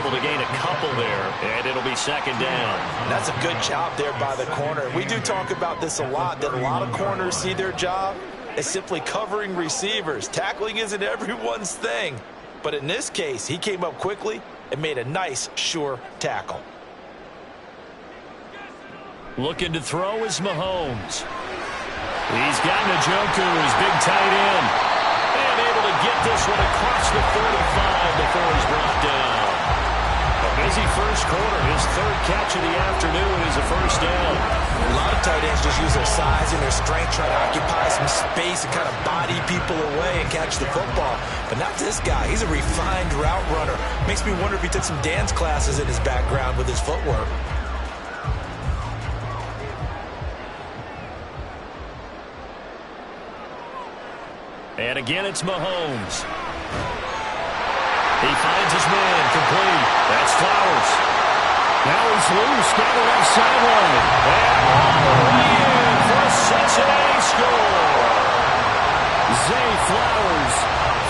able to gain a couple there, and it'll be second down. That's a good job there by the corner. We do talk about this a lot, that a lot of corners see their job as simply covering receivers. Tackling isn't everyone's thing. But in this case, he came up quickly and made a nice, sure tackle. Looking to throw is Mahomes. He's got Njoku, his big tight end. And able to get this one across the 35 before he's brought down. A busy first quarter. His third catch of the afternoon is a first down. A lot of tight ends just use their size and their strength, try to occupy some space and kind of body people away and catch the football. But not this guy. He's a refined route runner. Makes me wonder if he took some dance classes in his background with his footwork. And again, it's Mahomes. He finds his man, complete. That's Flowers. Now he's loose, down the left sideline. And all the way in for a Cincinnati score. Zay Flowers,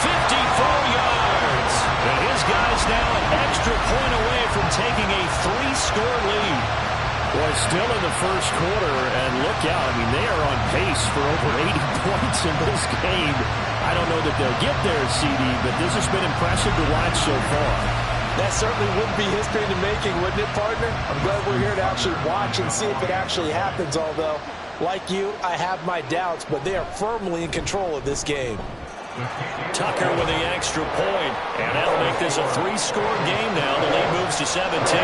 54 yards. And his guy's now an extra point away from taking a 3-score lead. Boy, still in the first quarter, and look out. I mean, they are on pace for over 80 points in this game. I don't know that they'll get there, CD, but this has been impressive to watch so far. That certainly would be history in the making, wouldn't it, partner? I'm glad we're here to actually watch and see if it actually happens, although, like you, I have my doubts, but they are firmly in control of this game. Tucker with the extra point, and that'll make this a 3-score game now. The lead moves to 17.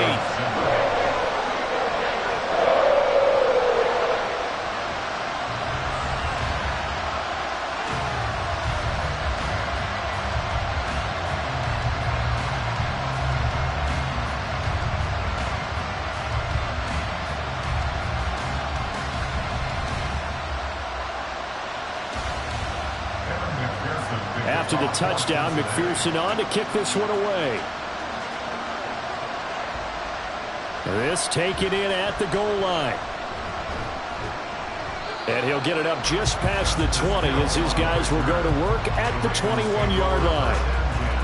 After the touchdown, McPherson on to kick this one away. This taken in at the goal line. And he'll get it up just past the 20 as his guys will go to work at the 21-yard line.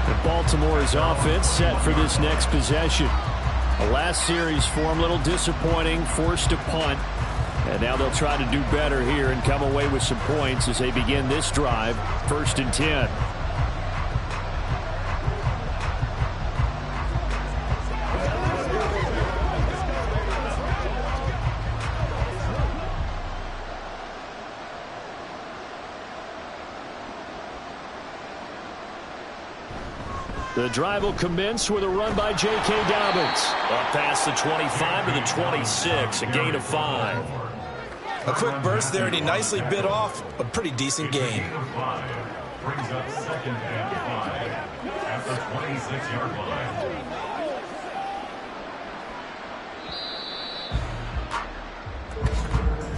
The Baltimore's offense set for this next possession. The last series for him, a little disappointing, forced a punt. And now they'll try to do better here and come away with some points as they begin this drive, 1st and 10. The drive will commence with a run by J.K. Dobbins. Up past the 25 to the 26, a gain of 5. A quick burst there, and he nicely bit off a pretty decent gain. Brings up 2nd and 5 at the 26-yard line.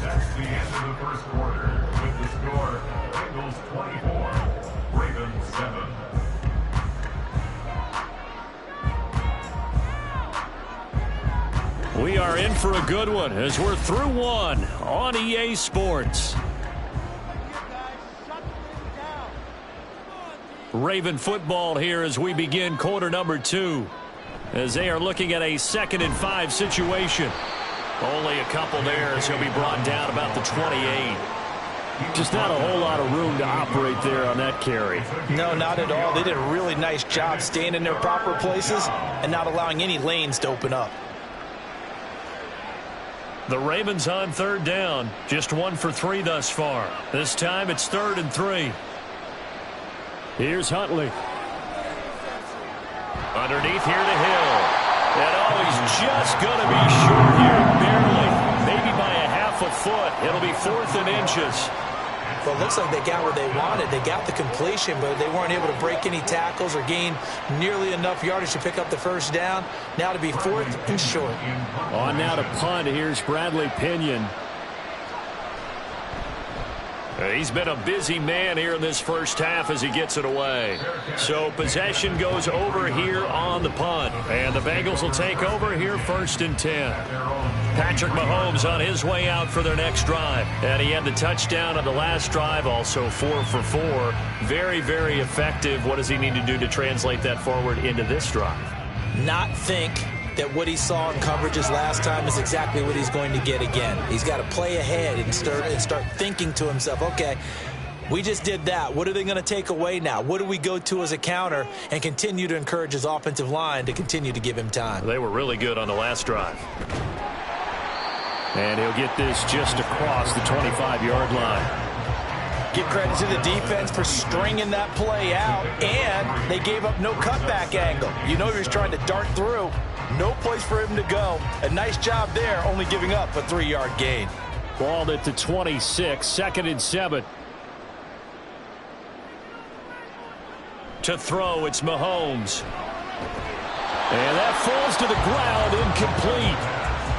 That's the end of the first quarter with the score Bengals 24, Ravens 7. We are in for a good one as we're through one on EA Sports. Raven football here as we begin quarter number 2. As they are looking at a 2nd and 5 situation. Only a couple there as he'll be brought down about the 28. Just not a whole lot of room to operate there on that carry. No, not at all. They did a really nice job staying in their proper places and not allowing any lanes to open up. The Ravens on 3rd down. Just 1 for 3 thus far. This time it's 3rd and 3. Here's Huntley. Underneath here to Hill. And he's just going to be short here, barely. Maybe by a half a foot. It'll be 4th and inches. Well, it looks like they got where they wanted. They got the completion, but they weren't able to break any tackles or gain nearly enough yardage to pick up the first down. Now to be 4th and short. On now to punt. Here's Bradley Pinion. He's been a busy man here in this first half as he gets it away. So possession goes over here on the punt. And the Bengals will take over here 1st and 10. Patrick Mahomes on his way out for their next drive. And he had the touchdown on the last drive, also 4 for 4. Very, very effective. What does he need to do to translate that forward into this drive? not think that what he saw in coverages last time is exactly what he's going to get again. He's got to play ahead and start thinking to himself, okay, we just did that. What are they going to take away now? What do we go to as a counter? And continue to encourage his offensive line to continue to give him time. They were really good on the last drive. And he'll get this just across the 25-yard line. Give credit to the defense for stringing that play out, and they gave up no cutback angle. You know he was trying to dart through. No place for him to go. A nice job there, only giving up a 3-yard gain. Ball at the 26, 2nd and 7. To throw, it's Mahomes. And that falls to the ground, incomplete.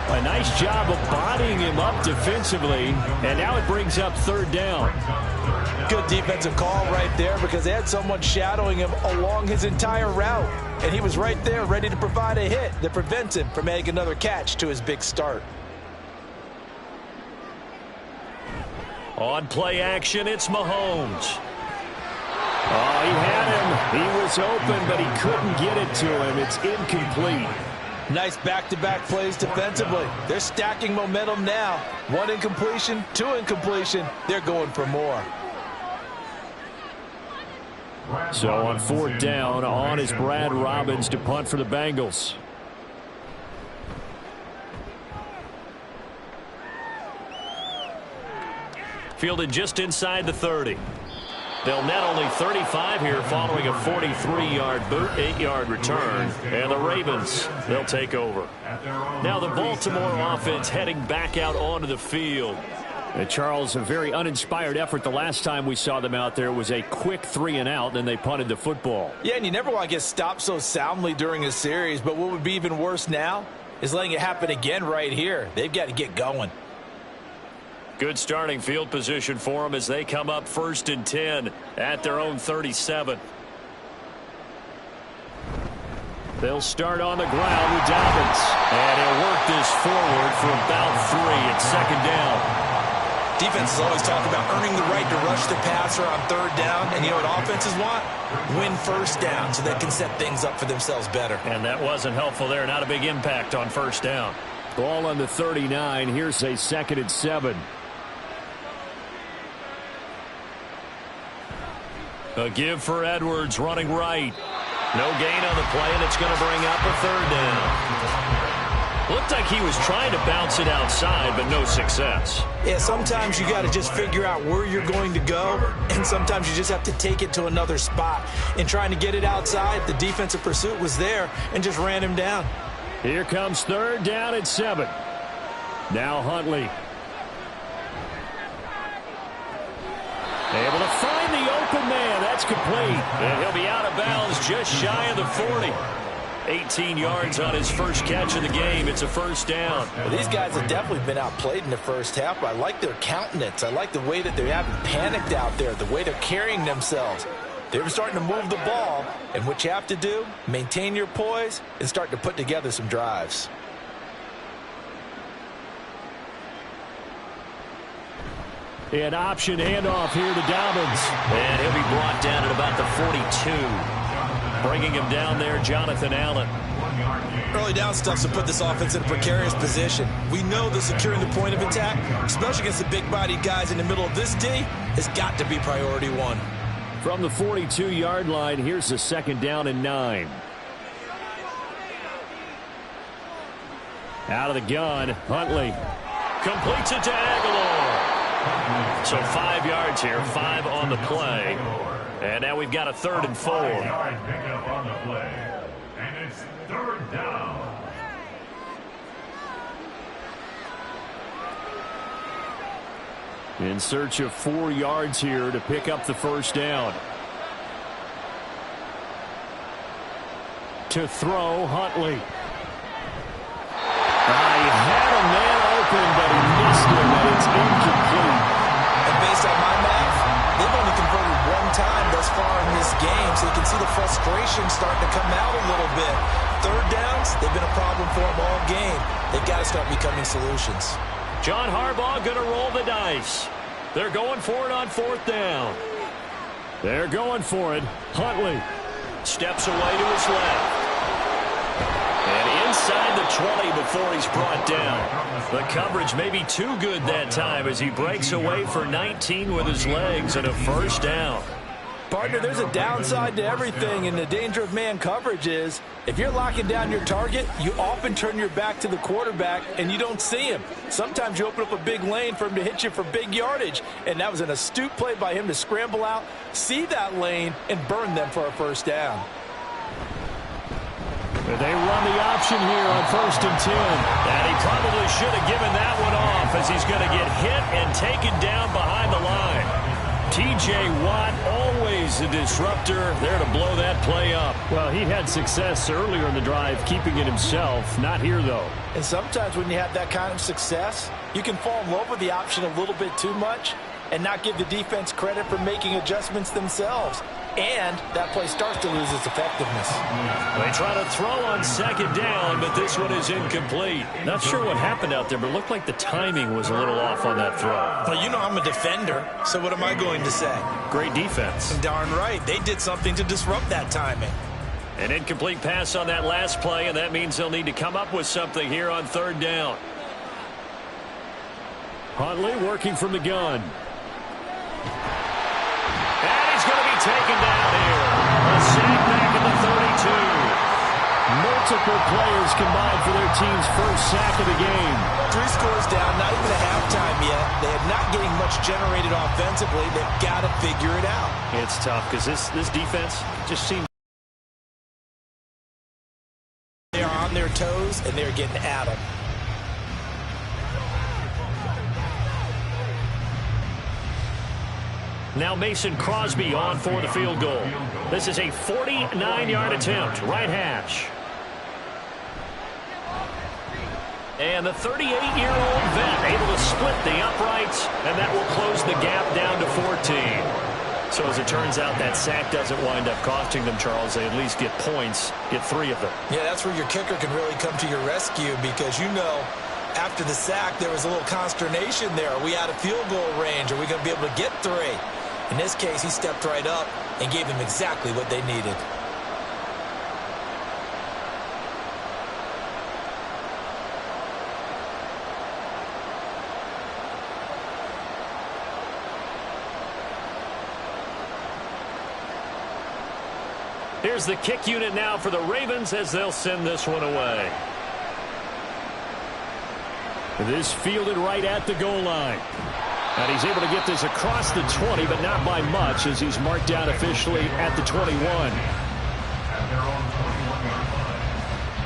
A nice job of bodying him up defensively, and now it brings up 3rd down. Good defensive call right there because they had someone shadowing him along his entire route, and he was right there ready to provide a hit that prevents him from making another catch to his big start. On play action, it's Mahomes. Oh, he had him. He was open, but he couldn't get it to him. It's incomplete. Nice back-to-back plays defensively. They're stacking momentum now. 1 incompletion, 2 incompletion. They're going for more. So on 4th down, on is Brad Robbins to punt for the Bengals. Fielded just inside the 30. They'll net only 35 here following a 43-yard boot, 8-yard return. And the Ravens, they'll take over. Now the Baltimore offense heading back out onto the field. And Charles, a very uninspired effort the last time we saw them out there. Was a quick 3-and-out, and they punted the football. Yeah, and you never want to get stopped so soundly during a series, but what would be even worse now is letting it happen again right here. They've got to get going. Good starting field position for them as they come up 1st and 10 at their own 37. They'll start on the ground with Dobbins. And he'll work this forward for about 3 at 2nd down. Defenses always talk about earning the right to rush the passer on 3rd down. And you know what offenses want? Win 1st down so they can set things up for themselves better. And that wasn't helpful there. Not a big impact on 1st down. Ball on the 39. Here's a 2nd and 7. A give for Edwards running right. No gain on the play, and it's going to bring up a 3rd down. Looked like he was trying to bounce it outside, but no success. Yeah, sometimes you got to just figure out where you're going to go, and sometimes you just have to take it to another spot. In trying to get it outside, the defensive pursuit was there and just ran him down. Here comes 3rd down at 7. Now Huntley. Able to find the open man. That's complete. And he'll be out of bounds just shy of the 40. 18 yards on his first catch of the game. It's a 1st down. Well, these guys have definitely been outplayed in the first half, but I like their countenance. I like the way that they haven't panicked out there, the way they're carrying themselves. They're starting to move the ball, and what you have to do, maintain your poise and start to put together some drives. An option handoff here to Dobbins. And he'll be brought down at about the 42. Bringing him down there, Jonathan Allen. Early down stuff to put this offense in a precarious position. We know that securing the point of attack, especially against the big-bodied guys in the middle of this D, has got to be priority 1. From the 42-yard line, here's the 2nd down and 9. Out of the gun, Huntley. Completes it to Aguilar. So 5 yards here, 5 on the play. And now we've got a 3rd and 4. 5-yard pickup on the play. And it's 3rd down. In search of 4 yards here to pick up the 1st down. To throw, Huntley. He had a man open, but he missed him, and it's incomplete. And based on my math, they've only converted 1 time thus far in this game, so you can see the frustration starting to come out a little bit. 3rd downs, they've been a problem for them all game. They've got to start becoming solutions. John Harbaugh going to roll the dice. They're going for it on 4th down. They're going for it. Huntley steps away to his left. inside the 20 before he's brought down. The coverage may be too good that time as he breaks away for 19 with his legs and a first down. Partner, there's a downside to everything, and the danger of man coverage is if you're locking down your target, you often turn your back to the quarterback and you don't see him. Sometimes you open up a big lane for him to hit you for big yardage, and that was an astute play by him to scramble out, see that lane, and burn them for a first down. They run the option here on 1st and 10. And he probably should have given that one off as he's going to get hit and taken down behind the line. T.J. Watt, always a disruptor, there to blow that play up. Well, he had success earlier in the drive keeping it himself. Not here, though. And sometimes when you have that kind of success, you can fall in love with the option a little bit too much and not give the defense credit for making adjustments themselves. And that play starts to lose its effectiveness. They try to throw on 2nd down, but this one is incomplete. Not sure what happened out there, but it looked like the timing was a little off on that throw. Well, you know I'm a defender, so what am I going to say? Great defense. Darn right. They did something to disrupt that timing. An incomplete pass on that last play, and that means they'll need to come up with something here on 3rd down. Huntley working from the gun. And he's going to be taken down here. A sack back at the 32. Multiple players combined for their team's first sack of the game. 3 scores down, not even a halftime yet. They are not getting much generated offensively. They've got to figure it out. It's tough because this defense just seems... They are on their toes, and they're getting at them. Now Mason Crosby on for the field goal. This is a 49-yard attempt, right hash. And the 38-year-old vet able to split the uprights, and that will close the gap down to 14. So as it turns out, that sack doesn't wind up costing them, Charles. They at least get points, get 3 of them. Yeah, that's where your kicker can really come to your rescue because you know after the sack there was a little consternation there. Are we out of field goal range? Are we going to be able to get 3? In this case, he stepped right up and gave them exactly what they needed. Here's the kick unit now for the Ravens as they'll send this one away. This fielded right at the goal line. And he's able to get this across the 20, but not by much as he's marked down officially at the 21.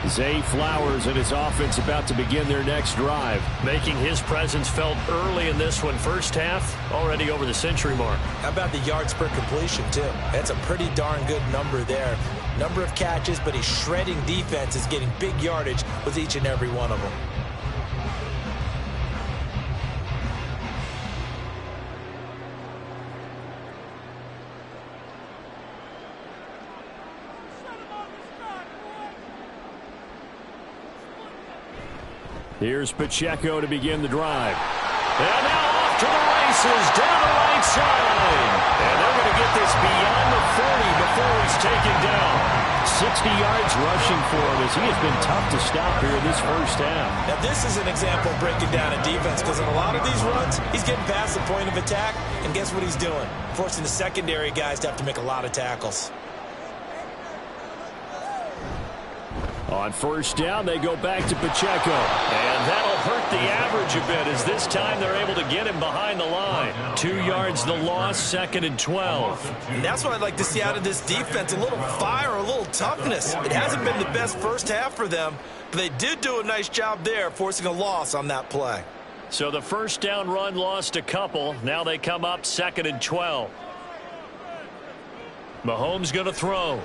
Zay Flowers and his offense about to begin their next drive. Making his presence felt early in this one. First half, already over the century mark. How about the yards per completion, too? That's a pretty darn good number there. Number of catches, but he's shredding defenses, getting big yardage with each and every one of them. Here's Pacheco to begin the drive. And now off to the races, down the right side. And they're going to get this beyond the 40 before he's taken down. 60 yards rushing for him as he has been tough to stop here in this first half. Now this is an example of breaking down a defense because in a lot of these runs, he's getting past the point of attack, and guess what he's doing? Forcing the secondary guys to have to make a lot of tackles. On first down, they go back to Pacheco. And that'll hurt the average a bit as this time they're able to get him behind the line. 2 yards the loss, 2nd and 12. And that's what I'd like to see out of this defense, a little fire, a little toughness. It hasn't been the best first half for them, but they did do a nice job there forcing a loss on that play. So the first down run lost a couple. Now they come up 2nd and 12. Mahomes going to throw.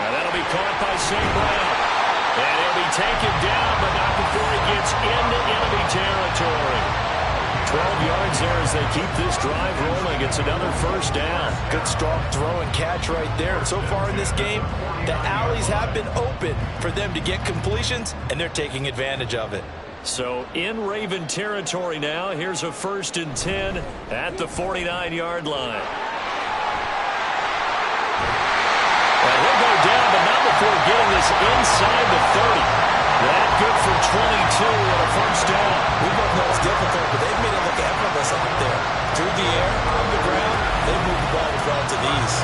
And that'll be caught by St. Brown. And he'll be taken down, but not before he gets into enemy territory. 12 yards there as they keep this drive rolling. It's another first down. Good strong throw and catch right there. And so far in this game, the alleys have been open for them to get completions, and they're taking advantage of it. So in Raven territory now, here's a 1st and 10 at the 49-yard line. Well, he'll go down, but not before getting this inside the 30. for 22 and a first down. We both know it's difficult, but they've made it look effortless out there. Through the air, on the ground, they move the ball with relative ease.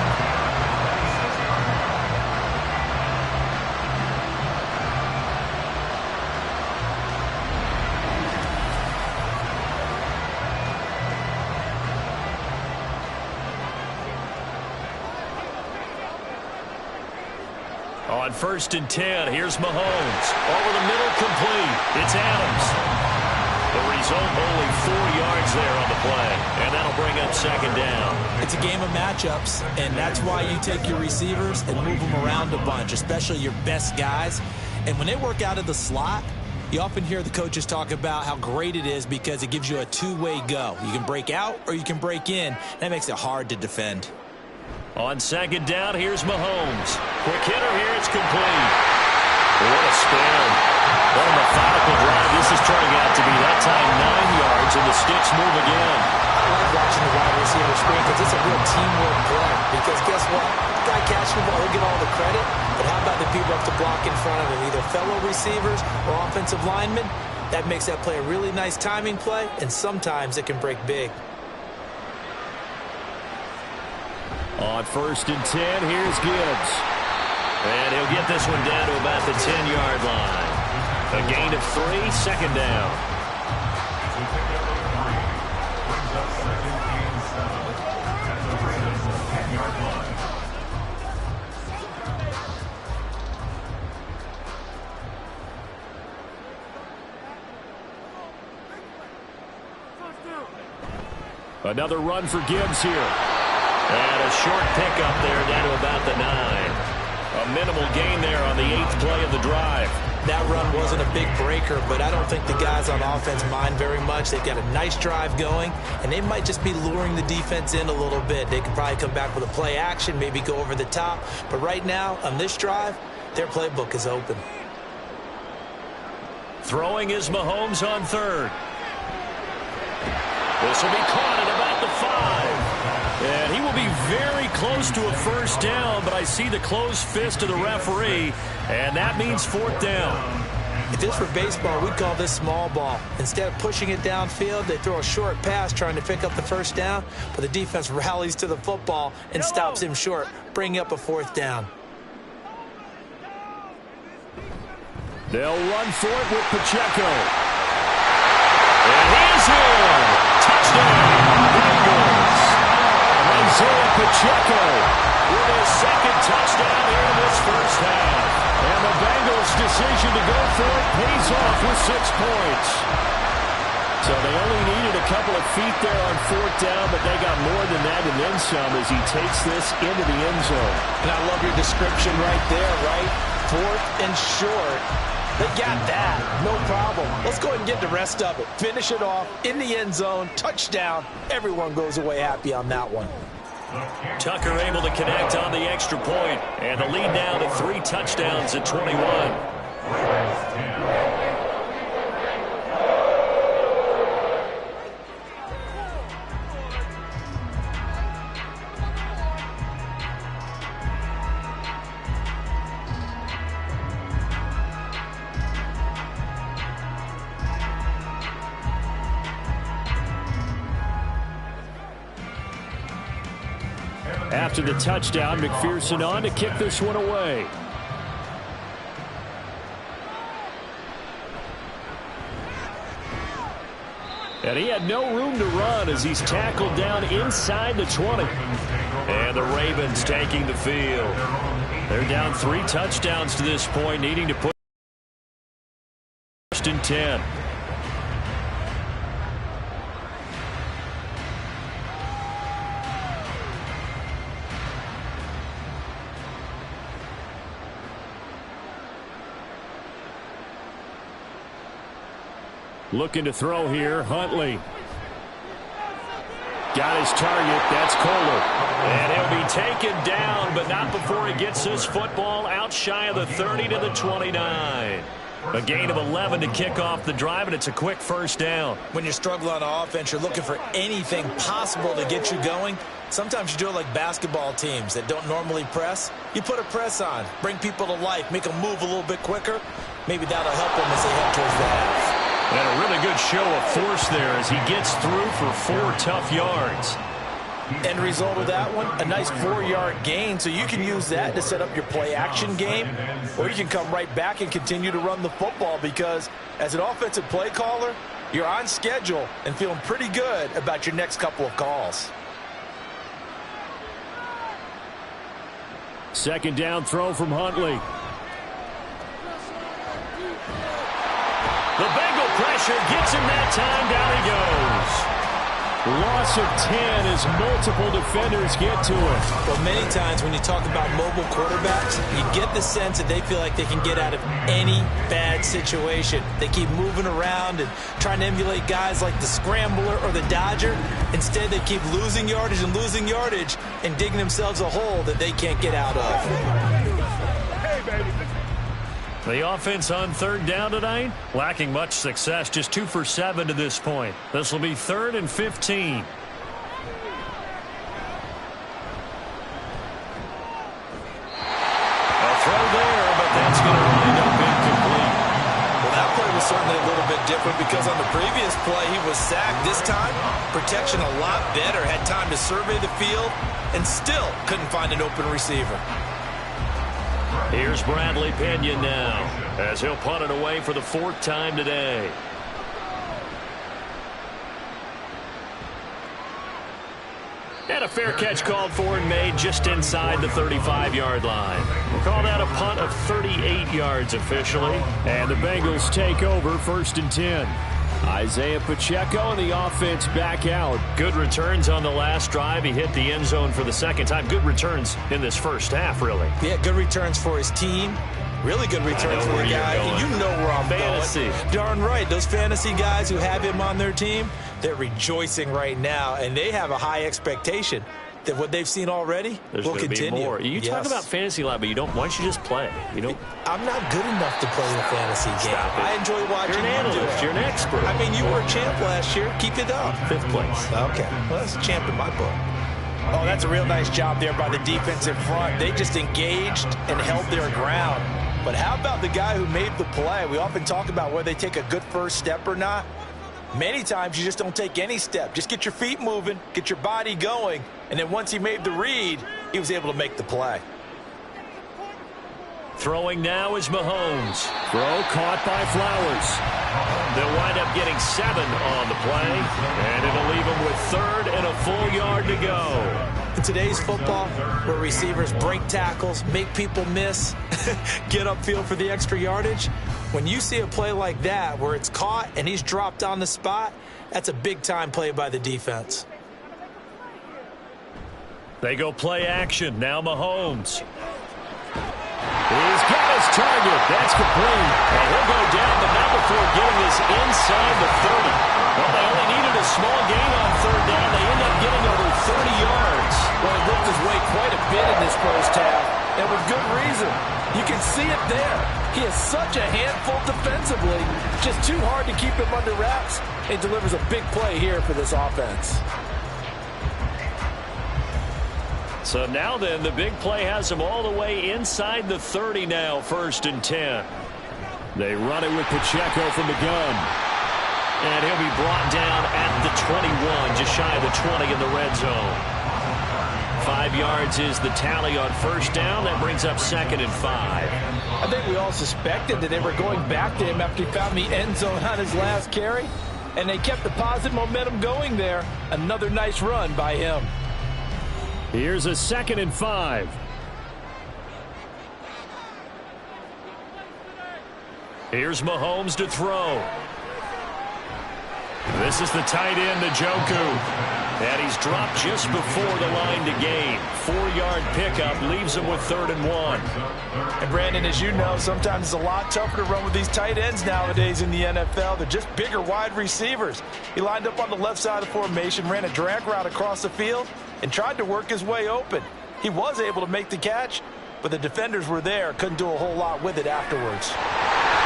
On 1st and 10, here's Mahomes. Over the middle, complete. It's Adams. The result, only 4 yards there on the play. And that'll bring up 2nd down. It's a game of matchups, and that's why you take your receivers and move them around a bunch, especially your best guys. And when they work out of the slot, you often hear the coaches talk about how great it is because it gives you a two-way go. You can break out or you can break in. That makes it hard to defend. On 2nd down, here's Mahomes. Quick hitter here, it's complete. What a spin. What a methodical drive this is turning out to be. That time 9 yards, and the sticks move again. I love watching the wide receiver screen because it's a real teamwork play. Because guess what? The guy catching the ball, he'll get all the credit. But how about the people up to block in front of him, either fellow receivers or offensive linemen? That makes that play a really nice timing play, and sometimes it can break big. On 1st and 10, here's Gibbs. And he'll get this one down to about the 10-yard line. A gain of 3, 2nd down. Brings up 2nd and 7 at the Ravens' 10-yard line. Another run for Gibbs here. And a short pickup there down to about the 9. A minimal gain there on the 8th play of the drive. That run wasn't a big breaker, but I don't think the guys on offense mind very much. They've got a nice drive going, and they might just be luring the defense in a little bit. They could probably come back with a play action, maybe go over the top. But right now, on this drive, their playbook is open. Throwing is Mahomes on 3rd. This will be caught at about the 5. And he will be very close to a first down, but I see the closed fist of the referee, and that means 4th down. If this were baseball, we'd call this small ball. Instead of pushing it downfield, they throw a short pass trying to pick up the first down, but the defense rallies to the football and stops him short, bringing up a 4th down. They'll run for it with Pacheco. And he's in. Touchdown, Bengals. Isaiah Pacheco with his 2nd touchdown here in this first half. And the Bengals' decision to go for it pays off with 6 points. So they only needed a couple of feet there on 4th down, but they got more than that and then some as he takes this into the end zone. And I love your description right there, right? 4th and short. They got that. No problem. Let's go ahead and get the rest of it. Finish it off in the end zone. Touchdown. Everyone goes away happy on that one. Tucker able to connect on the extra point, and the lead now to 3 touchdowns at 21. Ravens 10. After the touchdown, McPherson on to kick this one away. And he had no room to run as he's tackled down inside the 20. And the Ravens taking the field. They're down 3 touchdowns to this point, needing to put 1st and 10. Looking to throw here, Huntley. Got his target, that's Kohler. And he'll be taken down, but not before he gets his football out shy of the 30 to the 29. A gain of 11 to kick off the drive, and it's a quick first down. When you're struggling on offense, you're looking for anything possible to get you going. Sometimes you do it like basketball teams that don't normally press. You put a press on, bring people to life, make them move a little bit quicker. Maybe that'll help them as they head towards the half. And a really good show of force there as he gets through for 4 tough yards. End result of that one, a nice 4-yard gain, so you can use that to set up your play-action game, or you can come right back and continue to run the football because as an offensive play caller, you're on schedule and feeling pretty good about your next couple of calls. Second down throw from Huntley. The Bengal pressure gets him that time. Down he goes. Loss of 10 as multiple defenders get to it. Well, many times when you talk about mobile quarterbacks, you get the sense that they feel like they can get out of any bad situation. They keep moving around and trying to emulate guys like the Scrambler or the Dodger. Instead, they keep losing yardage and digging themselves a hole that they can't get out of. Hey, baby. The offense on third down tonight, lacking much success, just 2 for 7 to this point. This will be 3rd and 15. A throw there, but that's going to wind up incomplete. Well, that play was certainly a little bit different because on the previous play, he was sacked. This time, protection a lot better, had time to survey the field, and still couldn't find an open receiver. Here's Bradley Pinion now as he'll punt it away for the 4th time today. And a fair catch called for and made just inside the 35-yard line. We'll call that a punt of 38 yards officially. And the Bengals take over 1st and 10. Isaiah Pacheco and the offense back out. Good returns on the last drive. He hit the end zone for the 2nd time. Good returns in this first half, really. Yeah, good returns for his team. Really good returns for the guy. You know where I'm fantasy going. Darn right. Those fantasy guys who have him on their team, they're rejoicing right now, and they have a high expectation that what they've seen already will continue. Be more. You talk about fantasy a lot, but you don't. Why don't you just play? You don't. I'm not good enough to play the fantasy game. I enjoy watching. You're an you do analyst. it. You're an expert. I mean, you were a champ last year. Keep it up. 5th place. Okay. Well, that's a champ in my book. Oh, that's a real nice job there by the defensive front. They just engaged and held their ground. But how about the guy who made the play? We often talk about whether they take a good first step or not. Many times you just don't take any step. Just get your feet moving, get your body going, and then once he made the read, he was able to make the play. Throwing now is Mahomes. Throw caught by Flowers. They'll wind up getting 7 on the play, and it'll leave them with 3rd and a full yard to go. In today's football, where receivers break tackles, make people miss, get upfield for the extra yardage, when you see a play like that where it's caught and he's dropped on the spot, that's a big-time play by the defense. They go play action. Now Mahomes. He's got his target. That's complete. And he'll go down, but not before getting this inside the 30. Well, they only needed a small gain on 3rd down. They end up getting over 30 yards. Well, he looked his way quite a bit in this first half, and with good reason. You can see it there. He is such a handful defensively. Just too hard to keep him under wraps. He delivers a big play here for this offense. So now then, the big play has them all the way inside the 30 now, 1st and 10. They run it with Pacheco from the gun. And he'll be brought down at the 21, just shy of the 20 in the red zone. 5 yards is the tally on 1st down. That brings up 2nd and 5. I think we all suspected that they were going back to him after he found the end zone on his last carry. And they kept the positive momentum going there. Another nice run by him. Here's a 2nd and 5. Here's Mahomes to throw. This is the tight end, Njoku. And he's dropped just before the line to gain. 4-yard pickup leaves him with 3rd and 1. And Brandon, as you know, sometimes it's a lot tougher to run with these tight ends nowadays in the NFL. They're just bigger wide receivers. He lined up on the left side of the formation, ran a drag route across the field, and tried to work his way open. He was able to make the catch, but the defenders were there, couldn't do a whole lot with it afterwards.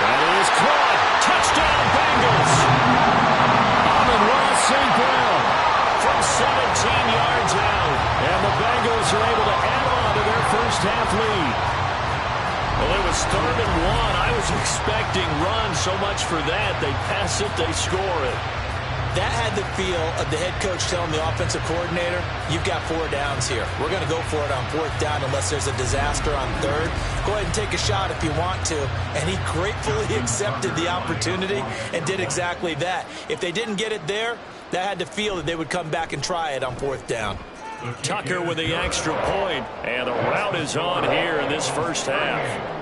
That is caught. Touchdown, Bengals. Amon-Ra St. Brown from 17 yards out. And the Bengals are able to add on to their first half lead. Well, it was 3rd and 1. I was expecting run so much for that. They pass it, they score it. That had the feel of the head coach telling the offensive coordinator, you've got 4 downs here. We're going to go for it on 4th down unless there's a disaster on 3rd. Go ahead and take a shot if you want to. And he gratefully accepted the opportunity and did exactly that. If they didn't get it there, that had the feel that they would come back and try it on 4th down. Tucker with the extra point, and the rout is on here in this first half.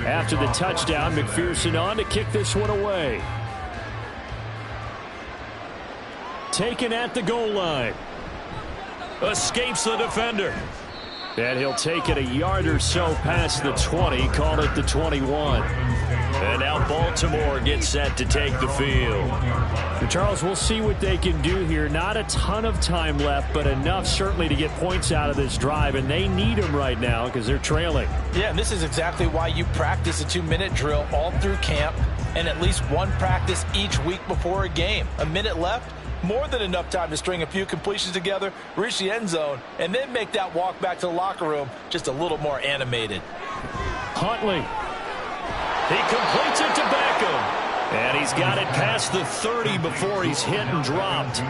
After the touchdown, McPherson on to kick this one away. Taken at the goal line. Escapes the defender. And he'll take it a yard or so past the 20, call it the 21. And now Baltimore gets set to take the field. And Charles, we'll see what they can do here. Not a ton of time left, but enough certainly to get points out of this drive, and they need them right now because they're trailing. Yeah, and this is exactly why you practice a 2-minute drill all through camp and at least one practice each week before a game. A minute left, more than enough time to string a few completions together, reach the end zone, and then make that walk back to the locker room just a little more animated. Huntley. He completes it to Beckham. And he's got it past the 30 before he's hit and dropped.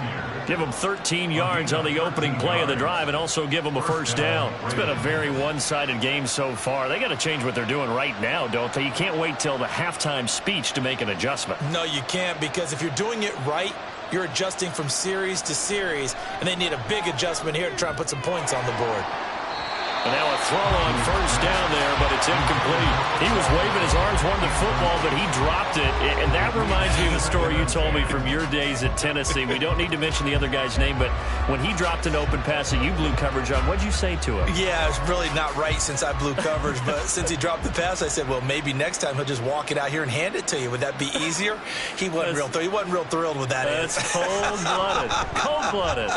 Give him 13 yards on the opening play of the drive and also give him a first down. It's been a very one-sided game so far. They got to change what they're doing right now, don't they? You can't wait till the halftime speech to make an adjustment. No, you can't, because if you're doing it right, you're adjusting from series to series, and they need a big adjustment here to try and put some points on the board. And now a throw on first down there, but it's incomplete. He was waving his arms, wanting the football, but he dropped it. And that reminds me of the story you told me from your days at Tennessee. We don't need to mention the other guy's name, but when he dropped an open pass that you blew coverage on, what'd you say to him? Yeah, it's really not right since I blew coverage, but since he dropped the pass, I said, well, maybe next time he'll just walk it out here and hand it to you. Would that be easier? He wasn't real thrilled with that. That's cold-blooded. Cold-blooded.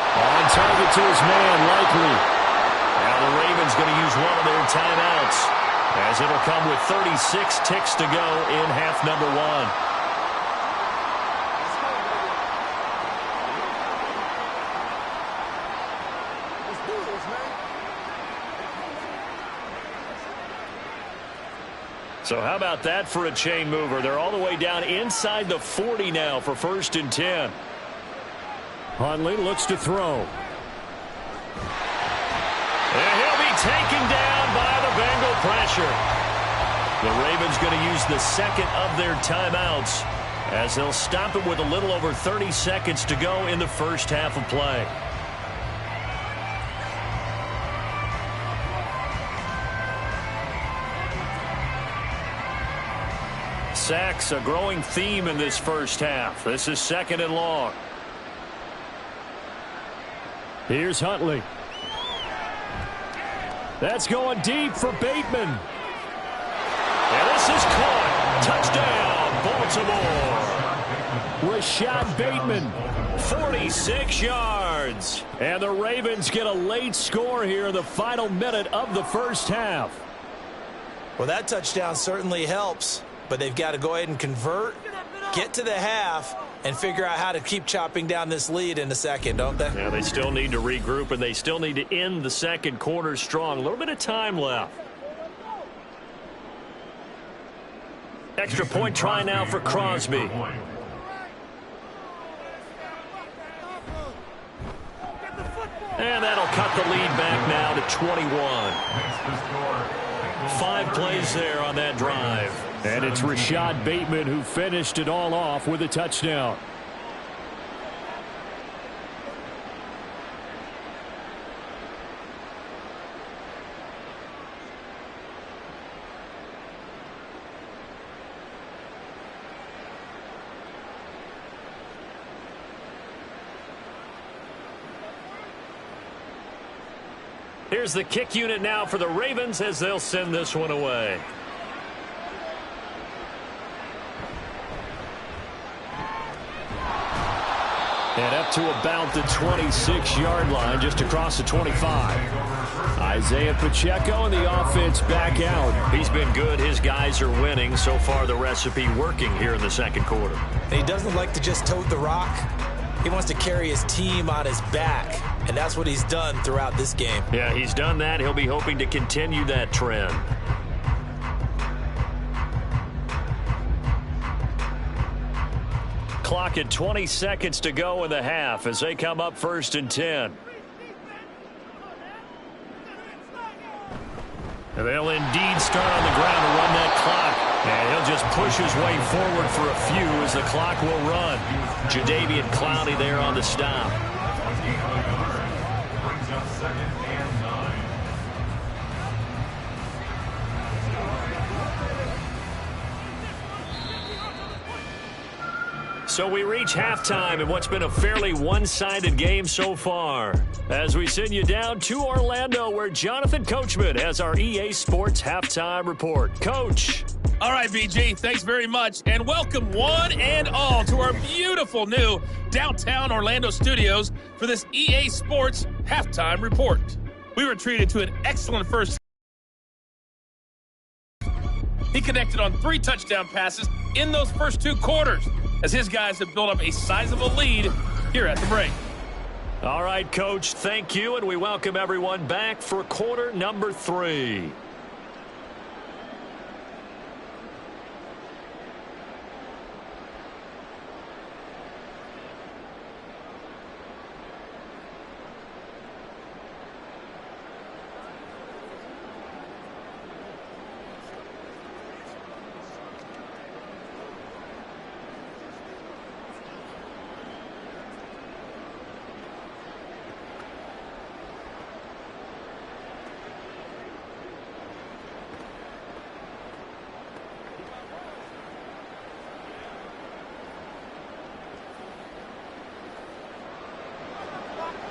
On target to his man, Likely. Now the Ravens going to use one of their timeouts, as it'll come with 36 ticks to go in half number 1. So how about that for a chain mover? They're all the way down inside the 40 now for 1st and 10. Huntley looks to throw. And he'll be taken down by the Bengal pressure. The Ravens going to use the second of their timeouts, as they'll stop it with a little over 30 seconds to go in the first half of play. Sacks, a growing theme in this first half. This is 2nd and long. Here's Huntley. That's going deep for Bateman. And this is caught. Touchdown, Baltimore. Rashad Bateman, 46 yards. And the Ravens get a late score here in the final minute of the first half. Well, that touchdown certainly helps, but they've got to go ahead and convert, get to the half, and figure out how to keep chopping down this lead in the second, don't they? Yeah, they still need to regroup, and they still need to end the second quarter strong. A little bit of time left. Extra point try now for Crosby. And that'll cut the lead back now to 21. 5 plays there on that drive. And it's Rashad Bateman who finished it all off with a touchdown. Here's the kick unit now for the Ravens as they'll send this one away. And up to about the 26-yard line, just across the 25. Isaiah Pacheco and the offense back out. He's been good. His guys are winning. So far, the recipe working here in the second quarter. He doesn't like to just tote the rock. He wants to carry his team on his back, and that's what he's done throughout this game. Yeah, he's done that. He'll be hoping to continue that trend. Clock at 20 seconds to go in the half as they come up 1st and 10. And they'll indeed start on the ground to run that clock. And he'll just push his way forward for a few as the clock will run. Jadeveon Clowney there on the stop. Brings up 2nd and 9. So we reach halftime in what's been a fairly one-sided game so far. As we send you down to Orlando, where Jonathan Coachman has our EA Sports Halftime Report. Coach. All right, BG, thanks very much. And welcome one and all to our beautiful new downtown Orlando studios for this EA Sports Halftime Report. We were treated to an excellent first. He connected on 3 touchdown passes in those first 2 quarters, as his guys have built up a sizable lead here at the break. All right, Coach, thank you, and we welcome everyone back for quarter number 3.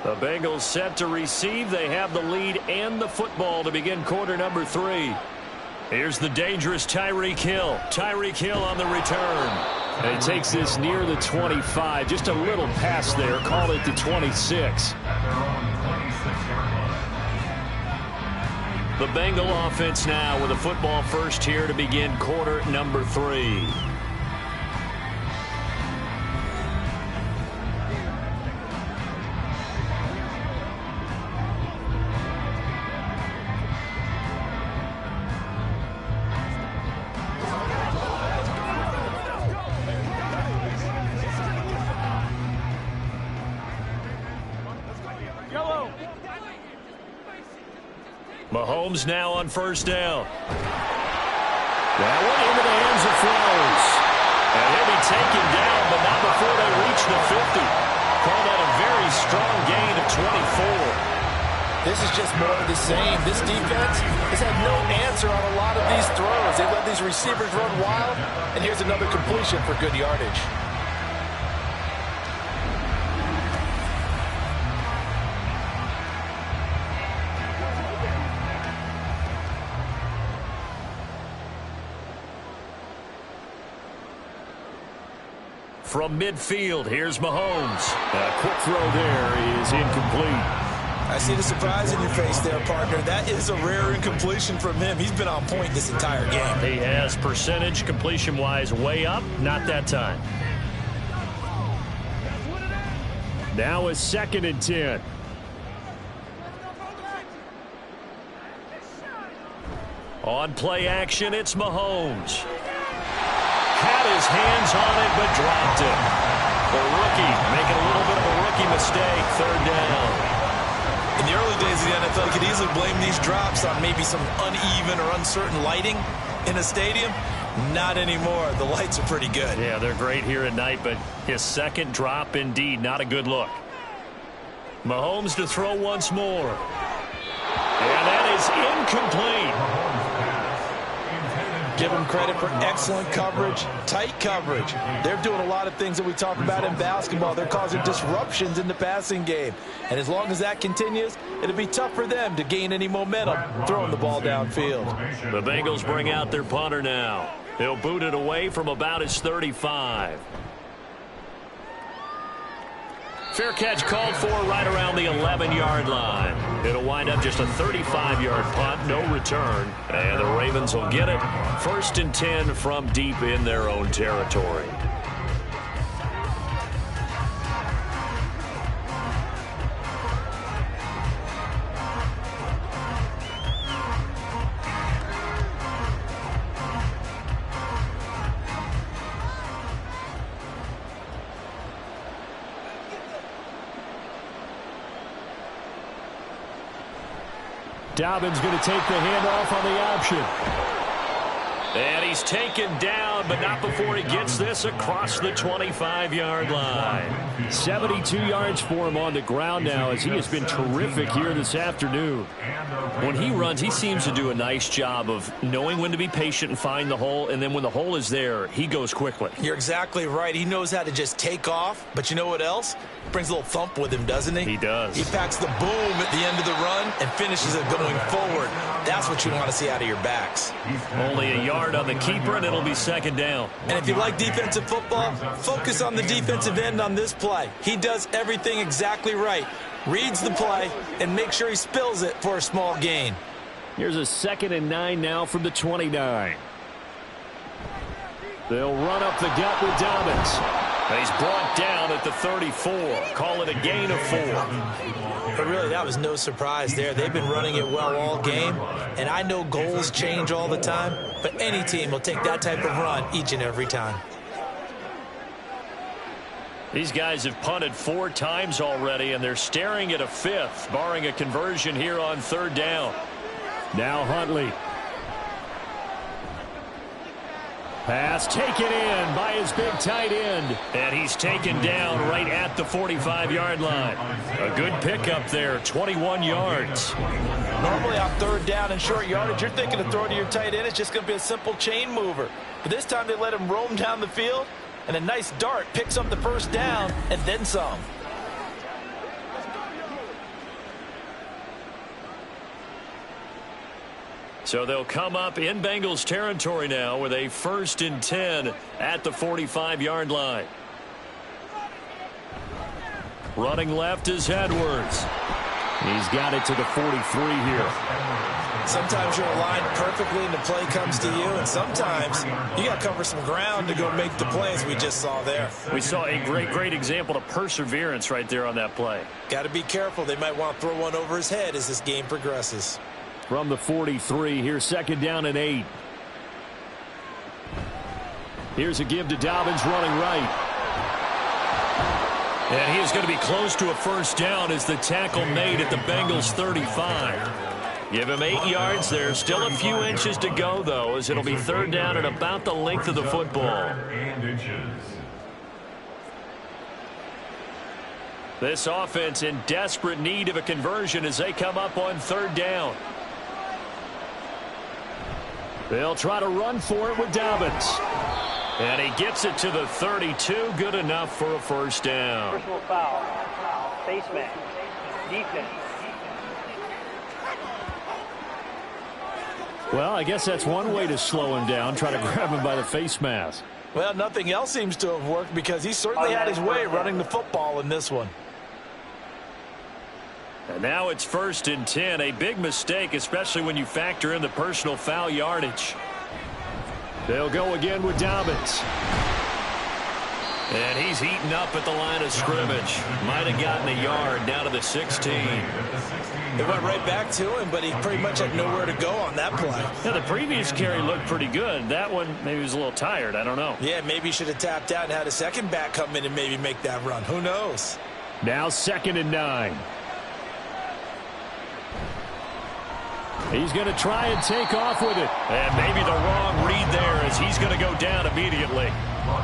The Bengals set to receive. They have the lead and the football to begin quarter number 3. Here's the dangerous Tyreek Hill. Tyreek Hill on the return. And he takes this near the 25. Just a little pass there. Call it the 26. The Bengal offense now with a football first here to begin quarter number 3. Mahomes now on first down. That one into the hands of Flowers. And he'll be taken down, but not before they reach the 50. Call that a very strong gain of 24. This is just more of the same. This defense has had no answer on a lot of these throws. They let these receivers run wild, and here's another completion for good yardage. From midfield, here's Mahomes. A quick throw there is incomplete. I see the surprise in your face there, partner. That is a rare incompletion from him. He's been on point this entire game. He has percentage completion-wise way up. Not that time. Now is 2nd and 10. On play action, it's Mahomes. Had his hands on it, but dropped it. The rookie making a little bit of a rookie mistake. 3rd down. In the early days of the NFL, you could easily blame these drops on maybe some uneven or uncertain lighting in a stadium. Not anymore. The lights are pretty good. Yeah, they're great here at night, but his 2nd drop, indeed, not a good look. Mahomes to throw once more. And that is incomplete. Give them credit for excellent coverage, tight coverage. They're doing a lot of things that we talk about in basketball. They're causing disruptions in the passing game. And as long as that continues, it'll be tough for them to gain any momentum throwing the ball downfield. The Bengals bring out their punter now. He'll boot it away from about his 35. Fair catch called for right around the 11-yard line. It'll wind up just a 35-yard punt, no return. And the Ravens will get it. 1st and 10 from deep in their own territory. Dobbins going to take the handoff on the option. And he's taken down, but not before he gets this across the 25-yard line. 72 yards for him on the ground now, as he has been terrific here this afternoon. When he runs, he seems to do a nice job of knowing when to be patient and find the hole, and then when the hole is there, he goes quickly. You're exactly right. He knows how to just take off, but you know what else? Brings a little thump with him, doesn't he? He does. He packs the boom at the end of the run and finishes it going forward. That's what you want to see out of your backs. Only a yard on the keeper, and it'll be 2nd down. And if you like defensive football, focus on the defensive end on this play. He does everything exactly right. Reads the play and makes sure he spills it for a small gain. Here's a 2nd and 9 now from the 29. They'll run up the gut with Dobbins. He's brought down at the 34. Call it a gain of 4. But really, that was no surprise there. They've been running it well all game. And I know goals change all the time, but any team will take that type of run each and every time. These guys have punted 4 times already, and they're staring at a 5th, barring a conversion here on 3rd down. Now Huntley. Pass taken in by his big tight end. And he's taken down right at the 45-yard line. A good pickup there, 21 yards. Normally on 3rd down and short yardage, you're thinking of throwing to your tight end. It's just going to be a simple chain mover. But this time they let him roam down the field, and a nice dart picks up the 1st down and then some. So they'll come up in Bengals territory now with a 1st and 10 at the 45-yard line. Running left is Edwards. He's got it to the 43 here. Sometimes you're aligned perfectly and the play comes to you, and sometimes you got to cover some ground to go make the plays we just saw there. We saw a great example of perseverance right there on that play. Got to be careful. They might want to throw one over his head as this game progresses. From the 43, here's 2nd down and 8. Here's a give to Dobbins running right. And he is going to be close to a 1st down as the tackle made at the Bengals 35. Give him 8 yards there. Still a few inches to go, though, as it'll be 3rd down and about the length of the football. This offense in desperate need of a conversion as they come up on 3rd down. They'll try to run for it with Dobbins. And he gets it to the 32. Good enough for a 1st down. Personal foul. Face mask. Defense. Well, I guess that's one way to slow him down, try to grab him by the face mask. Well, nothing else seems to have worked because he certainly had his way running the football in this one. And now it's 1st and 10. A big mistake, especially when you factor in the personal foul yardage. They'll go again with Dobbins. And he's heating up at the line of scrimmage. Might have gotten a yard down to the 16. It went right back to him, but he pretty much had nowhere to go on that play. Yeah, the previous carry looked pretty good. That one, maybe he was a little tired. I don't know. Yeah, maybe he should have tapped out and had a second back come in and maybe make that run. Who knows? Now 2nd and 9. He's going to try and take off with it. And maybe the wrong read there as he's going to go down immediately.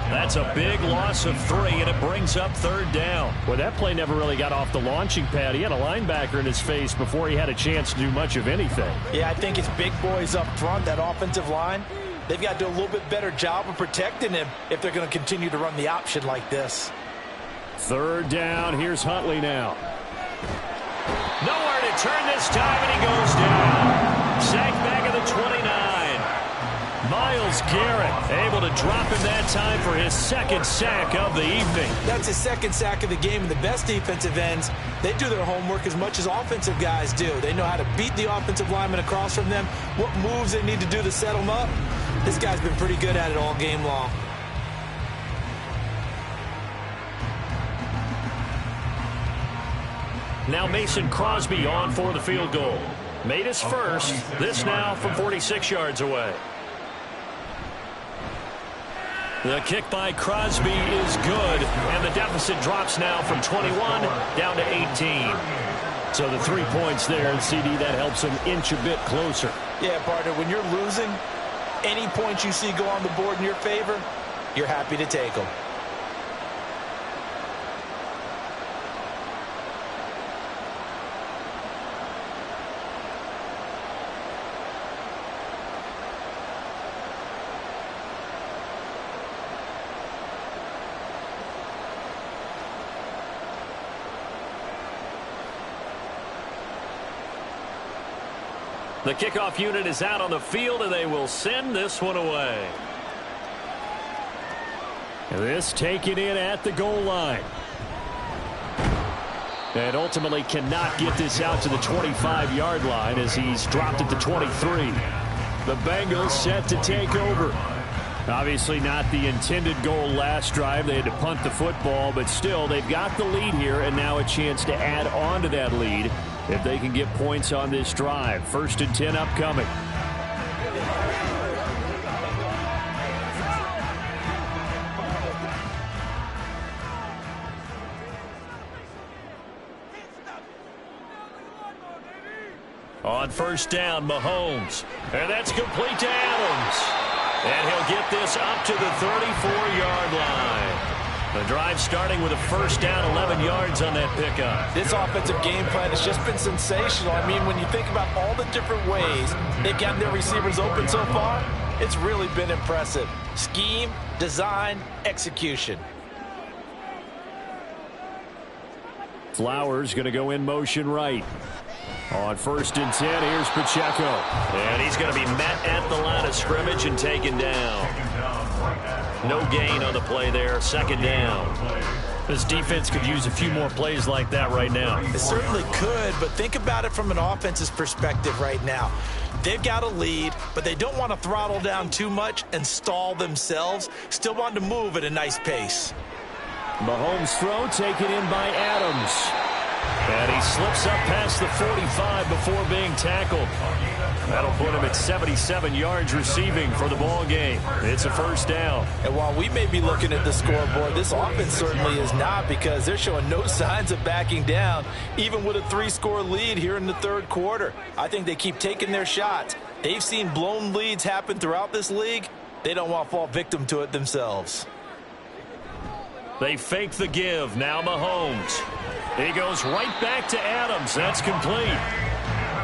That's a big loss of 3, and it brings up 3rd down. Well, that play never really got off the launching pad. He had a linebacker in his face before he had a chance to do much of anything. Yeah, I think it's big boys up front, that offensive line. They've got to do a little bit better job of protecting him if they're going to continue to run the option like this. Third down. Here's Huntley now. Nowhere to turn this time, and he goes down. Sacked back at the 29. Myles Garrett able to drop him that time for his second sack of the evening. That's his second sack of the game, and the best defensive ends, they do their homework as much as offensive guys do. They know how to beat the offensive lineman across from them, what moves they need to do to set them up. This guy's been pretty good at it all game long. Now Mason Crosby on for the field goal. Made his first. This now from 46 yards away. The kick by Crosby is good, and the deficit drops now from 21 down to 18. So the 3 points there, and CD, that helps him inch a bit closer. Yeah, partner, when you're losing, any points you see go on the board in your favor, you're happy to take them. The kickoff unit is out on the field, and they will send this one away. This taken in at the goal line. And ultimately cannot get this out to the 25-yard line as he's dropped at the 23. The Bengals set to take over. Obviously not the intended goal last drive. They had to punt the football, but still they've got the lead here, and now a chance to add on to that lead if they can get points on this drive. 1st and 10 upcoming. On 1st down, Mahomes. And that's complete to Adams. And he'll get this up to the 34-yard line. The drive starting with a 1st down, 11 yards on that pickup. This offensive game plan has just been sensational. I mean, when you think about all the different ways they've gotten their receivers open so far, it's really been impressive. Scheme, design, execution. Flowers going to go in motion right. On 1st and 10, here's Pacheco. And he's going to be met at the line of scrimmage and taken down. No gain on the play there. 2nd down. This defense could use a few more plays like that right now. It certainly could, but think about it from an offense's perspective right now. They've got a lead, but they don't want to throttle down too much and stall themselves. Still want to move at a nice pace. Mahomes' throw taken in by Adams. And he slips up past the 45 before being tackled. That'll put him at 77 yards receiving for the ball game. It's a 1st down. And while we may be looking at the scoreboard, this offense certainly is not, because they're showing no signs of backing down, even with a 3-score lead here in the 3rd quarter. I think they keep taking their shots. They've seen blown leads happen throughout this league. They don't want to fall victim to it themselves. They fake the give. Now Mahomes. He goes right back to Adams. That's complete.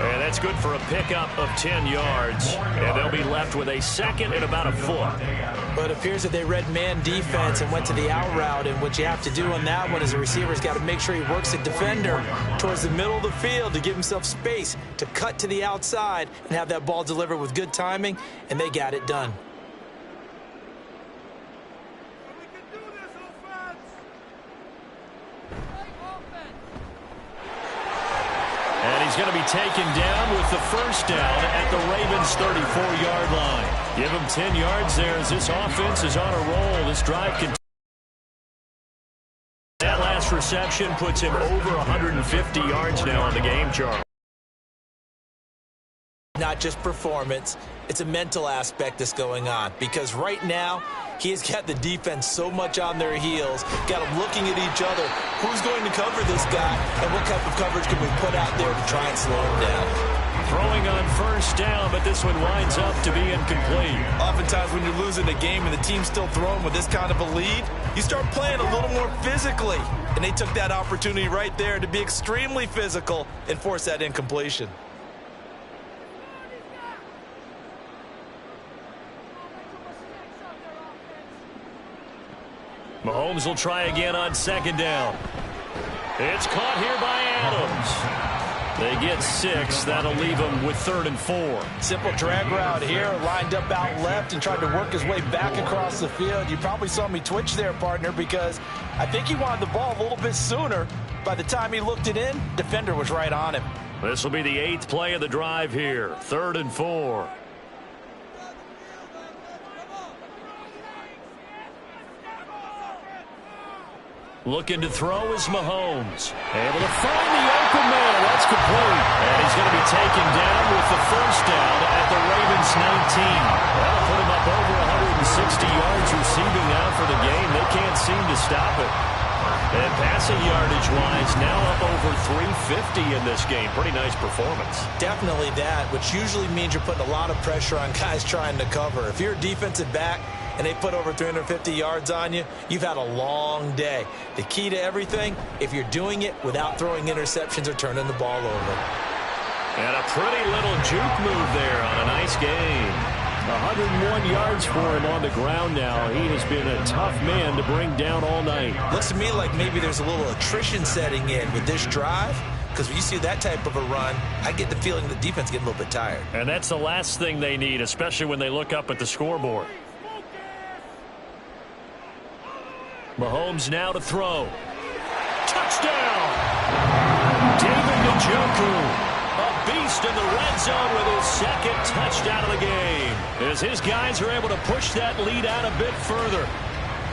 And that's good for a pickup of 10 yards. And they'll be left with a 2nd and about a foot. But it appears that they read man defense and went to the out route. And what you have to do on that one is the receiver's got to make sure he works the defender towards the middle of the field to give himself space to cut to the outside and have that ball delivered with good timing. And they got it done. And he's going to be taken down with the 1st down at the Ravens' 34-yard line. Give him 10 yards there as this offense is on a roll. This drive continues. That last reception puts him over 150 yards now on the game, Charles. Not just performance, it's a mental aspect that's going on, because right now he has got the defense so much on their heels, got them looking at each other. Who's going to cover this guy, and what type of coverage can we put out there to try and slow him down? Throwing on 1st down, but this one winds up to be incomplete. Oftentimes when you're losing a game and the team's still throwing with this kind of a lead, you start playing a little more physically. And they took that opportunity right there to be extremely physical and force that incompletion. Mahomes will try again on second down. It's caught here by Adams. They get 6. That'll leave them with 3rd and 4. Simple drag route here, lined up out left and tried to work his way back across the field. You probably saw me twitch there, partner, because I think he wanted the ball a little bit sooner. By the time he looked it in, defender was right on him. This will be the 8th play of the drive here. 3rd and 4. Looking to throw is Mahomes. Able to find the open man. That's complete. And he's going to be taken down with the first down at the Ravens 19. That'll put him up over 160 yards receiving now for the game. They can't seem to stop it. And passing yardage-wise, now up over 350 in this game. Pretty nice performance. Definitely that, which usually means you're putting a lot of pressure on guys trying to cover. If you're a defensive back and they put over 350 yards on you, you've had a long day. The key to everything, if you're doing it without throwing interceptions or turning the ball over. And a pretty little juke move there on a nice game. 101 yards for him on the ground now. He has been a tough man to bring down all night. Looks to me like maybe there's a little attrition setting in with this drive, because when you see that type of a run, I get the feeling the defense getting a little bit tired. And that's the last thing they need, especially when they look up at the scoreboard. Mahomes now to throw. Touchdown! David Njoku. A beast in the red zone with his 2nd touchdown of the game. As his guys are able to push that lead out a bit further.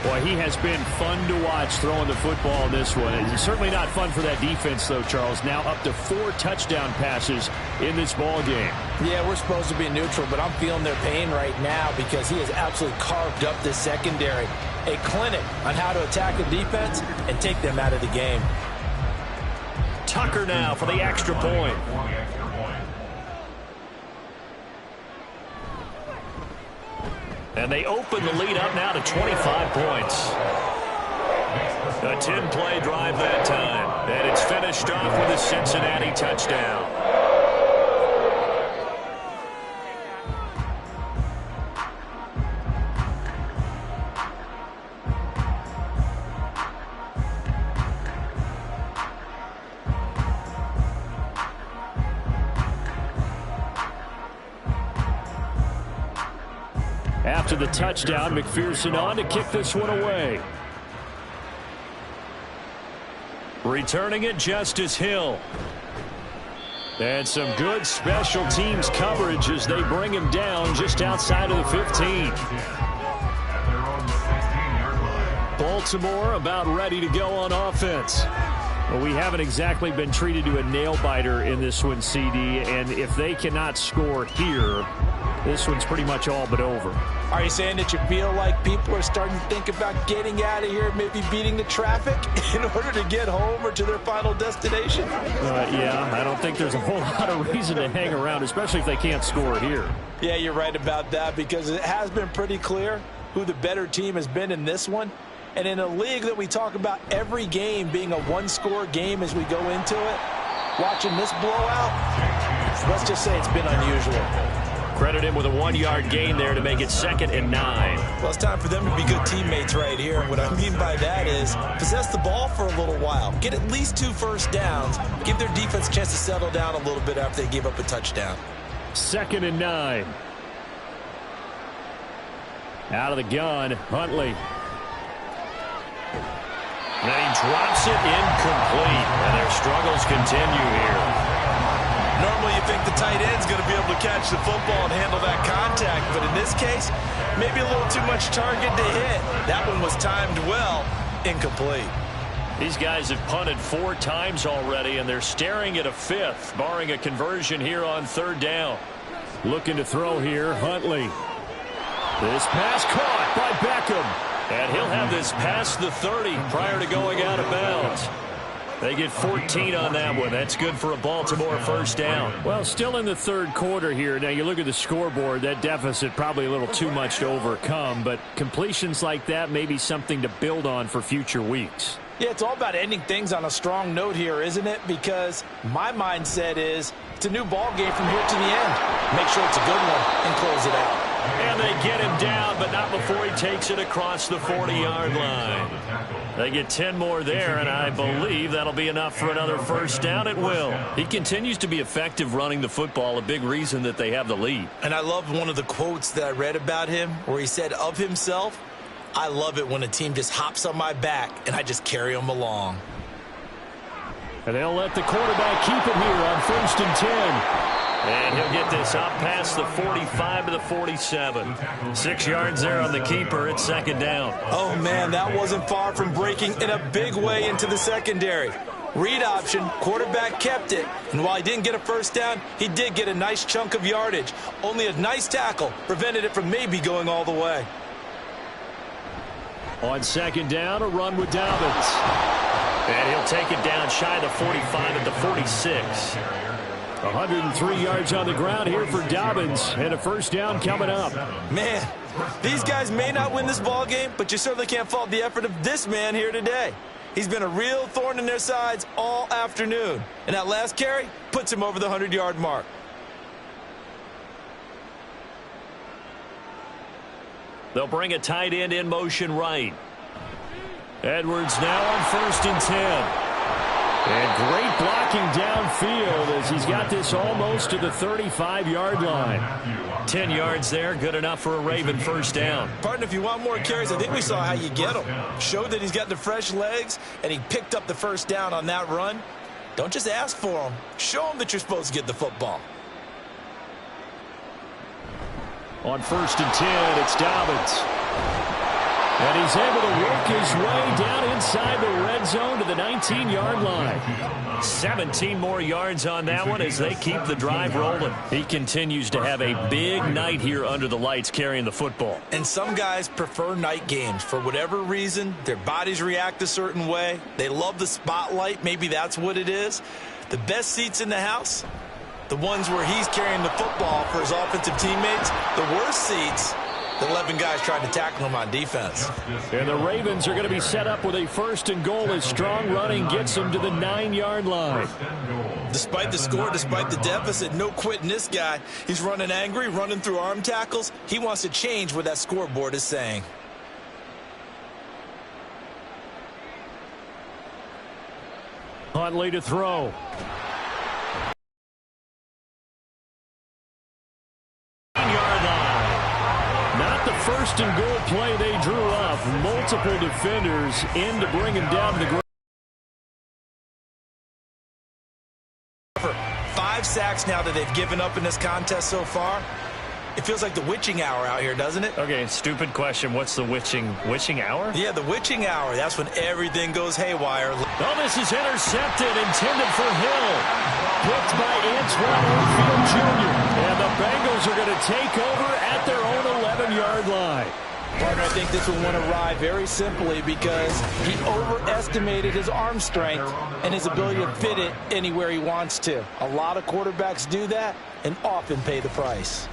Boy, he has been fun to watch throwing the football in this one. It's certainly not fun for that defense, though, Charles. Now up to 4 touchdown passes in this ball game. Yeah, we're supposed to be neutral, but I'm feeling their pain right now because he has absolutely carved up this secondary. A clinic on how to attack the defense and take them out of the game. Tucker now for the extra point. And they open the lead up now to 25 points. A 10-play drive that time. And it's finished off with a Cincinnati touchdown. After the touchdown, McPherson on to kick this one away. Returning it, Justice Hill. And some good special teams coverage as they bring him down just outside of the 15. Baltimore about ready to go on offense. Well, we haven't exactly been treated to a nail-biter in this one, CD, and if they cannot score here, this one's pretty much all but over. Are you saying that you feel like people are starting to think about getting out of here, maybe beating the traffic in order to get home or to their final destination? Yeah, I don't think there's a whole lot of reason to hang around, especially if they can't score here. Yeah, you're right about that because it has been pretty clear who the better team has been in this one. And in a league that we talk about every game being a one-score game as we go into it, watching this blowout, let's just say it's been unusual. Credit him with a 1-yard gain there to make it 2nd and 9. Well, it's time for them to be good teammates right here. And what I mean by that is possess the ball for a little while. Get at least 2 first downs. Give their defense a chance to settle down a little bit after they give up a touchdown. 2nd and 9. Out of the gun, Huntley. Then he drops it incomplete. And their struggles continue here. Normally you think the tight end's going to be able to catch the football and handle that contact, but in this case, maybe a little too much target to hit. That one was timed well, incomplete. These guys have punted 4 times already, and they're staring at a 5th, barring a conversion here on 3rd down. Looking to throw here, Huntley. This pass caught by Beckham. And he'll have this past the 30 prior to going out of bounds. They get 14 on that one. That's good for a Baltimore first down. Well, still in the 3rd quarter here. Now, you look at the scoreboard, that deficit probably a little too much to overcome, but completions like that may be something to build on for future weeks. Yeah, it's all about ending things on a strong note here, isn't it? Because my mindset is it's a new ball game from here to the end. Make sure it's a good one and close it out. And they get him down, but not before he takes it across the 40-yard line. They get 10 more there, and I believe that'll be enough for another first down. It will. He continues to be effective running the football, a big reason that they have the lead. And I love one of the quotes that I read about him where he said of himself, "I love it when a team just hops on my back and I just carry them along." And they'll let the quarterback keep it here on 1st and 10. And he'll get this up past the 45 to the 47. 6 yards there on the keeper. It's 2nd down. Oh, man, that wasn't far from breaking in a big way into the secondary. Read option, quarterback kept it. And while he didn't get a first down, he did get a nice chunk of yardage. Only a nice tackle prevented it from maybe going all the way. On 2nd down, a run with Dobbins. And he'll take it down shy of the 45 at the 46. 103 yards on the ground here for Dobbins, and a first down coming up. Man, these guys may not win this ball game, but you certainly can't fault the effort of this man here today. He's been a real thorn in their sides all afternoon, and that last carry puts him over the 100-yard mark. They'll bring a tight end in motion right. Edwards now on 1st and 10. And great blocking downfield as he's got this almost to the 35-yard line. 10 yards there, good enough for a Raven first down. Partner, if you want more carries, I think we saw how you get them. Showed that he's got the fresh legs, and he picked up the first down on that run. Don't just ask for them. Show them that you're supposed to get the football. On 1st and 10, it's Dobbins. And he's able to work his way down inside the red zone to the 19-yard line. 17 more yards on that one as they keep the drive rolling. He continues to have a big night here under the lights carrying the football. And some guys prefer night games. For whatever reason, their bodies react a certain way. They love the spotlight. Maybe that's what it is. The best seats in the house, the ones where he's carrying the football for his offensive teammates. The worst seats, the 11 guys trying to tackle him on defense. And the Ravens are going to be set up with a 1st and goal as strong running gets them to the 9-yard line. Despite the score, despite the deficit, no quitting this guy. He's running angry, running through arm tackles. He wants to change what that scoreboard is saying. Huntley to throw. First and goal play they drew up. Multiple defenders in to bring him down to the ground. 5 sacks now that they've given up in this contest so far. It feels like the witching hour out here, doesn't it? Okay, stupid question. What's the witching hour? Yeah, the witching hour. That's when everything goes haywire. Oh, this is intercepted, intended for Hill. Picked by Antoine Orfield Jr. And the Bengals are going to take over at their own 11-yard line. Partner, I think this one went awry very simply because he overestimated his arm strength and his ability to fit it anywhere he wants to. A lot of quarterbacks do that and often pay the price.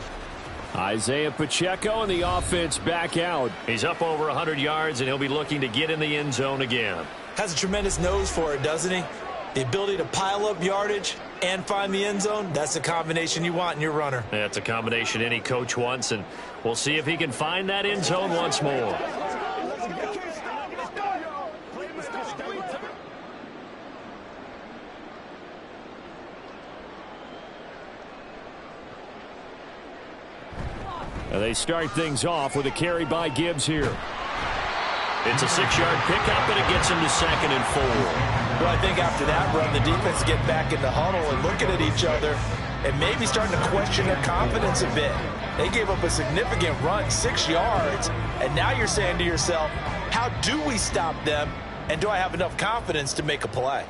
Isaiah Pacheco and the offense back out. He's up over 100 yards, and he'll be looking to get in the end zone again. Has a tremendous nose for it, doesn't he? The ability to pile up yardage and find the end zone, that's the combination you want in your runner. That's a combination any coach wants, and we'll see if he can find that end zone once more. And they start things off with a carry by Gibbs here. It's a 6-yard pickup, and it gets him to 2nd and 4. Well, I think after that run, the defense get back in the huddle and looking at each other and maybe starting to question their confidence a bit. They gave up a significant run, 6 yards, and now you're saying to yourself, how do we stop them, and do I have enough confidence to make a play?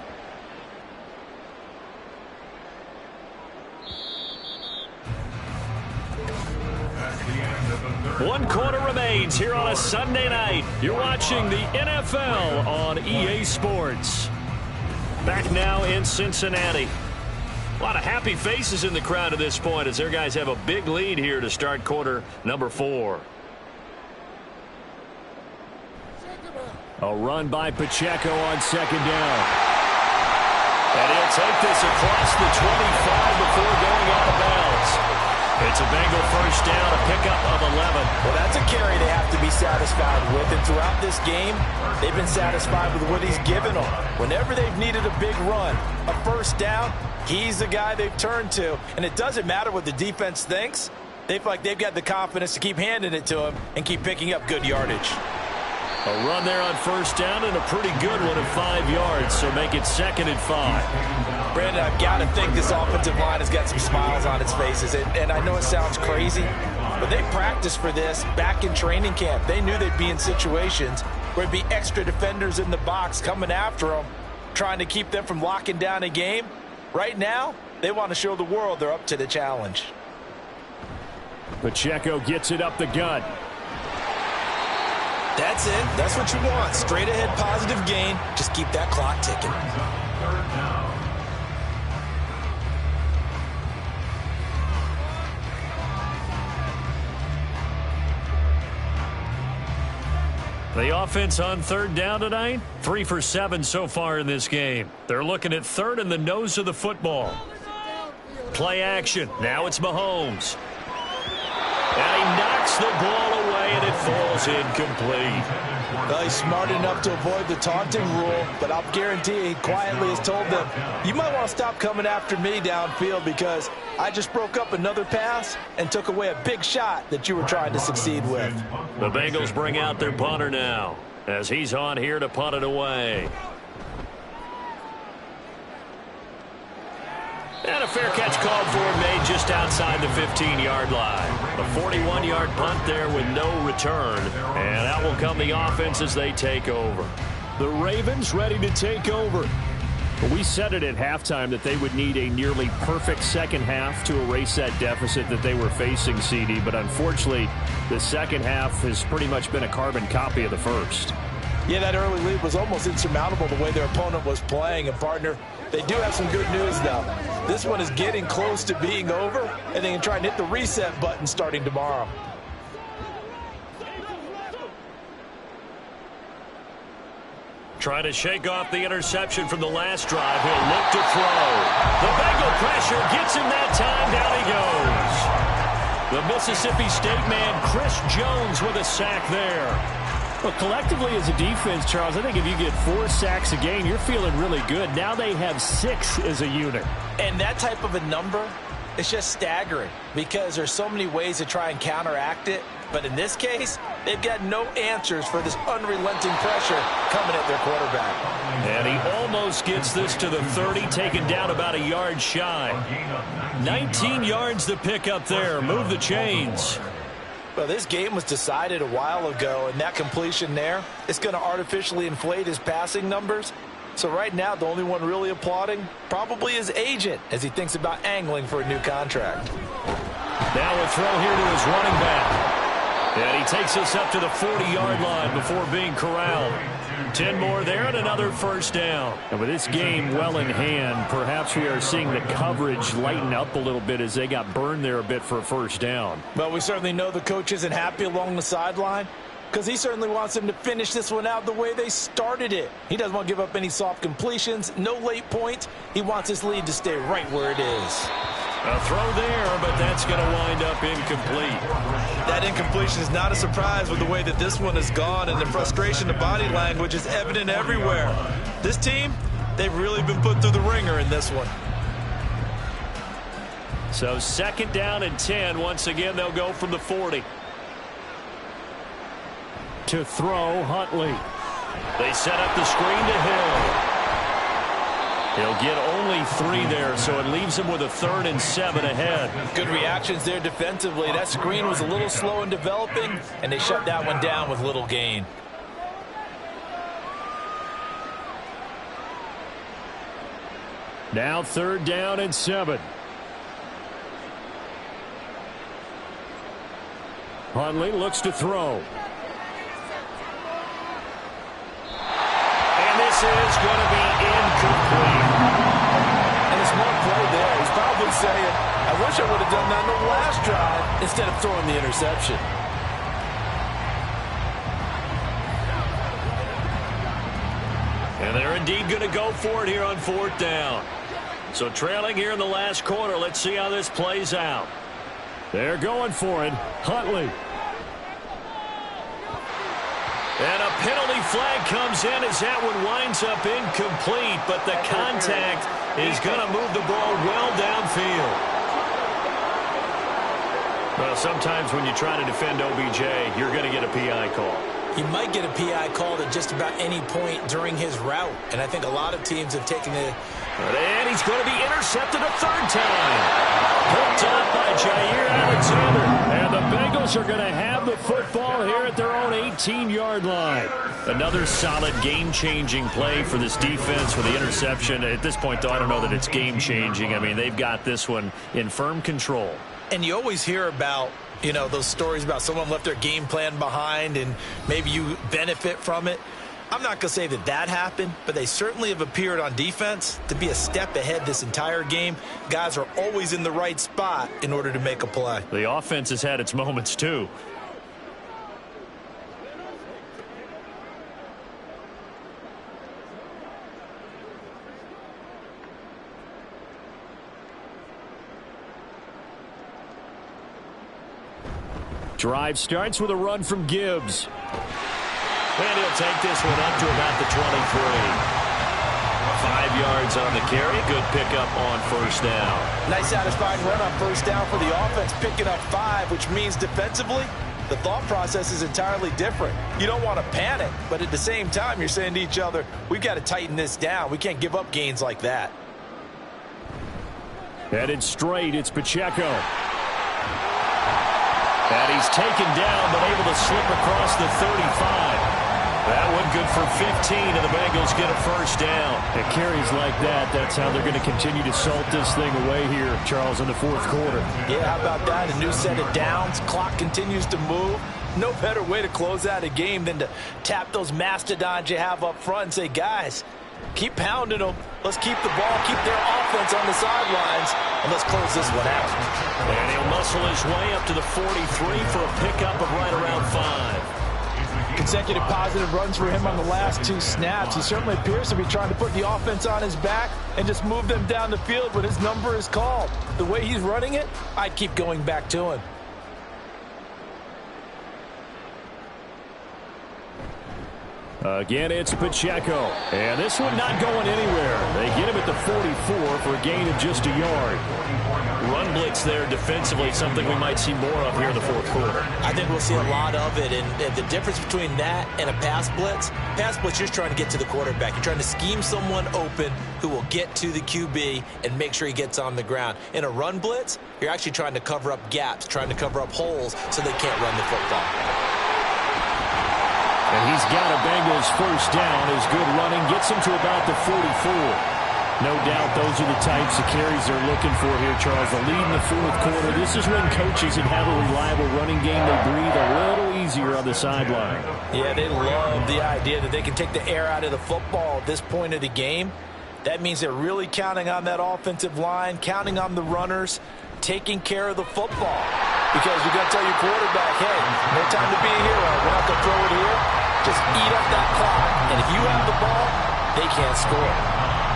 One quarter remains here on a Sunday night. You're watching the NFL on EA Sports. Back now in Cincinnati. A lot of happy faces in the crowd at this point as their guys have a big lead here to start quarter number 4. A run by Pacheco on 2nd down. And he'll take this across the 25 before going out of bounds. It It's a Bengal first down, a pickup of 11. Well, that's a carry they have to be satisfied with. And throughout this game, they've been satisfied with what he's given them. Whenever they've needed a big run, a first down, he's the guy they've turned to. And it doesn't matter what the defense thinks. They feel like they've got the confidence to keep handing it to him and keep picking up good yardage. A run there on first down and a pretty good one at 5 yards, so make it 2nd and 5. Brandon, I've got to think this offensive line has got some smiles on its faces. And I know it sounds crazy, but they practiced for this back in training camp. They knew they'd be in situations where there'd be extra defenders in the box coming after them, trying to keep them from locking down a game. Right now, they want to show the world they're up to the challenge. Pacheco gets it up the gut. That's it. That's what you want. Straight ahead positive gain. Just keep that clock ticking. The offense on 3rd down tonight, 3 for 7 so far in this game. They're looking at 3rd and the nose of the football. Play action. Now it's Mahomes. And he knocks the ball away, and it falls incomplete. Well, he's smart enough to avoid the taunting rule, but I'll guarantee he quietly has told them, you might want to stop coming after me downfield because I just broke up another pass and took away a big shot that you were trying to succeed with. The Bengals bring out their punter now as he's on here to punt it away. And a fair catch called for, made just outside the 15-yard line. A 41-yard punt there with no return. And out will come the offense as they take over. The Ravens ready to take over. We said it at halftime that they would need a nearly perfect second half to erase that deficit that they were facing, CD. But unfortunately, the second half has pretty much been a carbon copy of the first. Yeah, that early lead was almost insurmountable the way their opponent was playing. And, partner, they do have some good news, though. This one is getting close to being over, and they can try and hit the reset button starting tomorrow. Trying to shake off the interception from the last drive. He'll look to throw. The Bengal pressure gets him that time. Down he goes. The Mississippi State man, Chris Jones, with a sack there. Well, collectively as a defense, Charles, I think if you get 4 sacks a game, you're feeling really good. Now they have 6 as a unit. And that type of a number, it's just staggering because there's so many ways to try and counteract it. But in this case, they've got no answers for this unrelenting pressure coming at their quarterback. And he almost gets this to the 30, taken down about a yard shy. 19 yards to pick up there. Move the chains. Well, this game was decided a while ago, and that completion there is going to artificially inflate his passing numbers. So right now, the only one really applauding probably his agent as he thinks about angling for a new contract. Now a throw here to his running back. And he takes us up to the 40-yard line before being corralled. 10 more there and another first down. And with this game well in hand, perhaps we are seeing the coverage lighten up a little bit as they got burned there a bit for a first down. Well, we certainly know the coach isn't happy along the sideline because he certainly wants them to finish this one out the way they started it. He doesn't want to give up any soft completions, no late points. He wants his lead to stay right where it is. A throw there, but that's going to wind up incomplete. That incompletion is not a surprise with the way that this one has gone, and the frustration, the body language is evident everywhere. This team, they've really been put through the ringer in this one. So 2nd down and 10. Once again, they'll go from the 40. To throw, Huntley. They set up the screen to Hill. He'll get only 3 there, so it leaves him with a 3rd and 7 ahead. Good reactions there defensively. That screen was a little slow in developing, and they shut that one down with little gain. Now 3rd down and 7. Huntley looks to throw. And this is going to be incomplete. And a smart play there. He's probably saying, I wish I would have done that in the last drive instead of throwing the interception. And they're indeed going to go for it here on 4th down. So trailing here in the last quarter, let's see how this plays out. They're going for it. Huntley. And a penalty flag comes in as that one winds up incomplete, but the contact is going to move the ball well downfield. Well, sometimes when you try to defend OBJ, you're going to get a PI call. You might get a PI called at just about any point during his route, and I think a lot of teams have taken it. And he's going to be intercepted a third time. Picked up by Jair Alexander. And the Bengals are going to have the football here at their own 18-yard line. Another solid game-changing play for this defense with the interception. At this point, though, I don't know that it's game-changing. I mean, they've got this one in firm control. And you always hear about, you know, those stories about someone left their game plan behind and maybe you benefit from it. I'm not going to say that that happened, but they certainly have appeared on defense to be a step ahead this entire game. Guys are always in the right spot in order to make a play. The offense has had its moments, too. Drive starts with a run from Gibbs. And he'll take this one up to about the 23. 5 yards on the carry. Good pickup on first down. Nice satisfying run on first down for the offense, picking up 5, which means defensively, the thought process is entirely different. You don't want to panic, but at the same time, you're saying to each other, we've got to tighten this down. We can't give up gains like that. Headed straight, it's Pacheco. And he's taken down, but able to slip across the 35. That one good for 15, and the Bengals get a first down. At carries like that, that's how they're going to continue to salt this thing away here, Charles, in the fourth quarter. Yeah, how about that? A new set of downs. Clock continues to move. No better way to close out a game than to tap those mastodons you have up front and say, guys, keep pounding them. Let's keep the ball, keep their offense on the sidelines, and let's close this one out. And he'll muscle his way up to the 43 for a pickup of right around 5. Consecutive positive runs for him on the last 2 snaps. He certainly appears to be trying to put the offense on his back and just move them down the field when his number is called. The way he's running it, I'd keep going back to him. Again, it's Pacheco. And this one not going anywhere. They get him at the 44 for a gain of just a yard. Run blitz there defensively, something we might see more of here in the fourth quarter. I think we'll see a lot of it, and the difference between that and a pass blitz, you're just trying to get to the quarterback. You're trying to scheme someone open who will get to the QB and make sure he gets on the ground. In a run blitz, you're actually trying to cover up gaps, trying to cover up holes so they can't run the football. And he's got a Bengals first down. His good running gets him to about the 44. No doubt those are the types of carries they're looking for here, Charles. The lead in the fourth quarter. This is when coaches that have a reliable running game, they breathe a little easier on the sideline. Yeah, they love the idea that they can take the air out of the football at this point of the game. That means they're really counting on that offensive line, counting on the runners, taking care of the football. Because you're going to tell your quarterback, hey, no time to be a hero. We're not going to throw it here. Just eat up that clock. And if you have the ball, they can't score.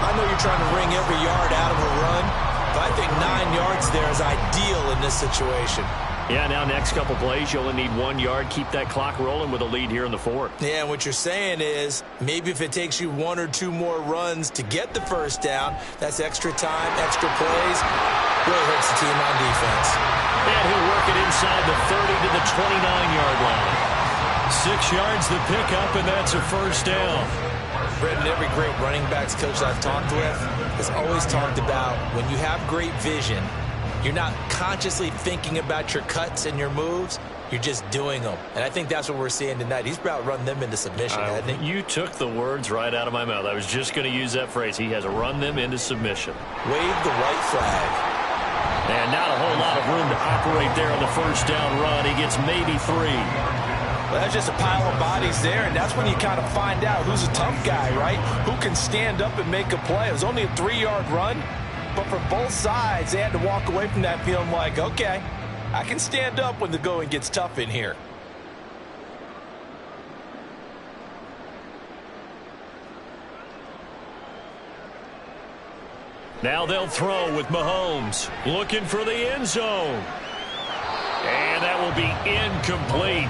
I know you're trying to wring every yard out of a run, but I think 9 yards there is ideal in this situation. Yeah, now next couple plays, you only need 1 yard. Keep that clock rolling with a lead here in the fourth. Yeah, and what you're saying is maybe if it takes you 1 or 2 more runs to get the first down, that's extra time, extra plays. Really hurts the team on defense. And he'll work it inside the 30 to the 29-yard line. 6 yards the pickup, and that's a first down. Brendan, every great running backs coach I've talked with has always talked about when you have great vision, you're not consciously thinking about your cuts and your moves. You're just doing them. And I think that's what we're seeing tonight. He's about run them into submission, hasn't he? You took the words right out of my mouth. I was just going to use that phrase. He has run them into submission. Wave the white flag. And not a whole lot of room to operate there on the first down run. He gets maybe 3. Well, that's just a pile of bodies there, and that's when you kind of find out who's a tough guy, right? Who can stand up and make a play. It was only a 3-yard run, but for both sides, they had to walk away from that feeling like, okay, I can stand up when the going gets tough in here. Now they'll throw with Mahomes, looking for the end zone. will be incomplete.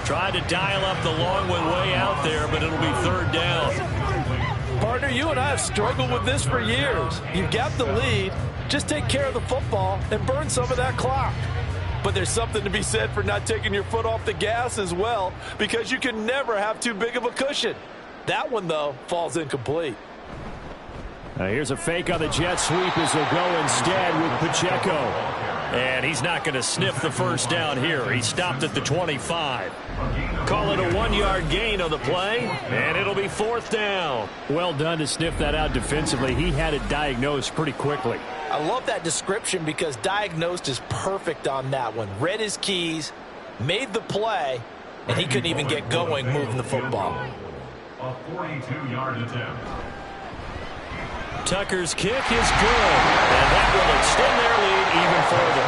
Tried to dial up the long one way out there, but it'll be third down. Partner, you and I have struggled with this for years. You've got the lead. Just take care of the football and burn some of that clock. But there's something to be said for not taking your foot off the gas as well, because you can never have too big of a cushion. That one, though, falls incomplete. Now here's a fake on the jet sweep as they'll go instead with Pacheco. And he's not going to sniff the first down here. He stopped at the 25. Call it a 1-yard gain on the play, and it'll be fourth down. Well done to sniff that out defensively. He had it diagnosed pretty quickly. I love that description because diagnosed is perfect on that one. Read his keys, made the play, and he couldn't even get going moving the football. A 42-yard attempt. Tucker's kick is good, and that will extend their lead even further.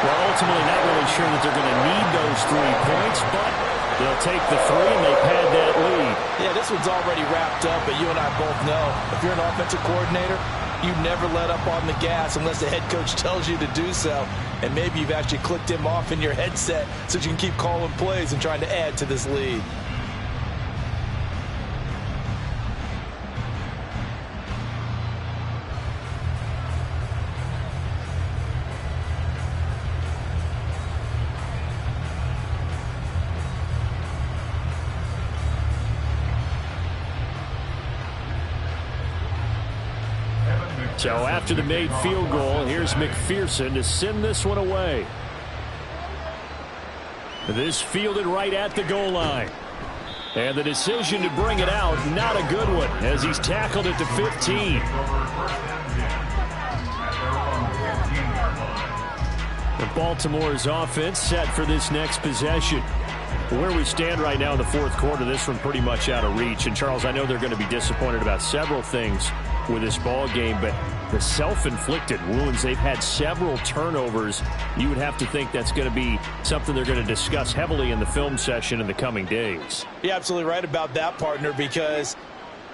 Well, ultimately not really sure that they're going to need those 3 points, but they'll take the 3 and they pad that lead. Yeah, this one's already wrapped up, but you and I both know if you're an offensive coordinator, you never let up on the gas unless the head coach tells you to do so. And maybe you've actually clicked him off in your headset so you can keep calling plays and trying to add to this lead. So after the made field goal, here's McPherson to send this one away. This fielded right at the goal line. And the decision to bring it out, not a good one, as he's tackled at the 15. The Baltimore's offense set for this next possession. Where we stand right now in the fourth quarter, this one pretty much out of reach. And, Charles, I know they're going to be disappointed about several things with this ball game, but the self-inflicted wounds, they've had several turnovers. You would have to think that's going to be something they're going to discuss heavily in the film session in the coming days. You're absolutely right about that, partner, because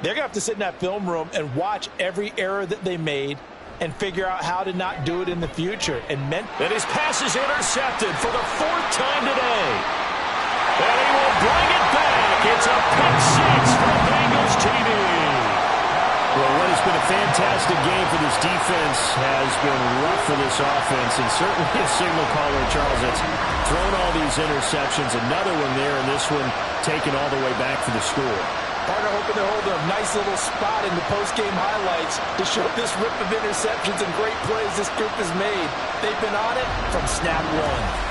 they're going to have to sit in that film room and watch every error that they made and figure out how to not do it in the future. And his pass is intercepted for the 4th time today. And he will bring it back. It's a pick 6 for Bengals TV. Well, what has been a fantastic game for this defense has been rough for this offense, and certainly a signal caller, Charles, that's thrown all these interceptions. Another one there, and this one taken all the way back for the score. Partner hoping to hold a nice little spot in the post-game highlights to show this rip of interceptions and great plays this group has made. They've been on it from snap one.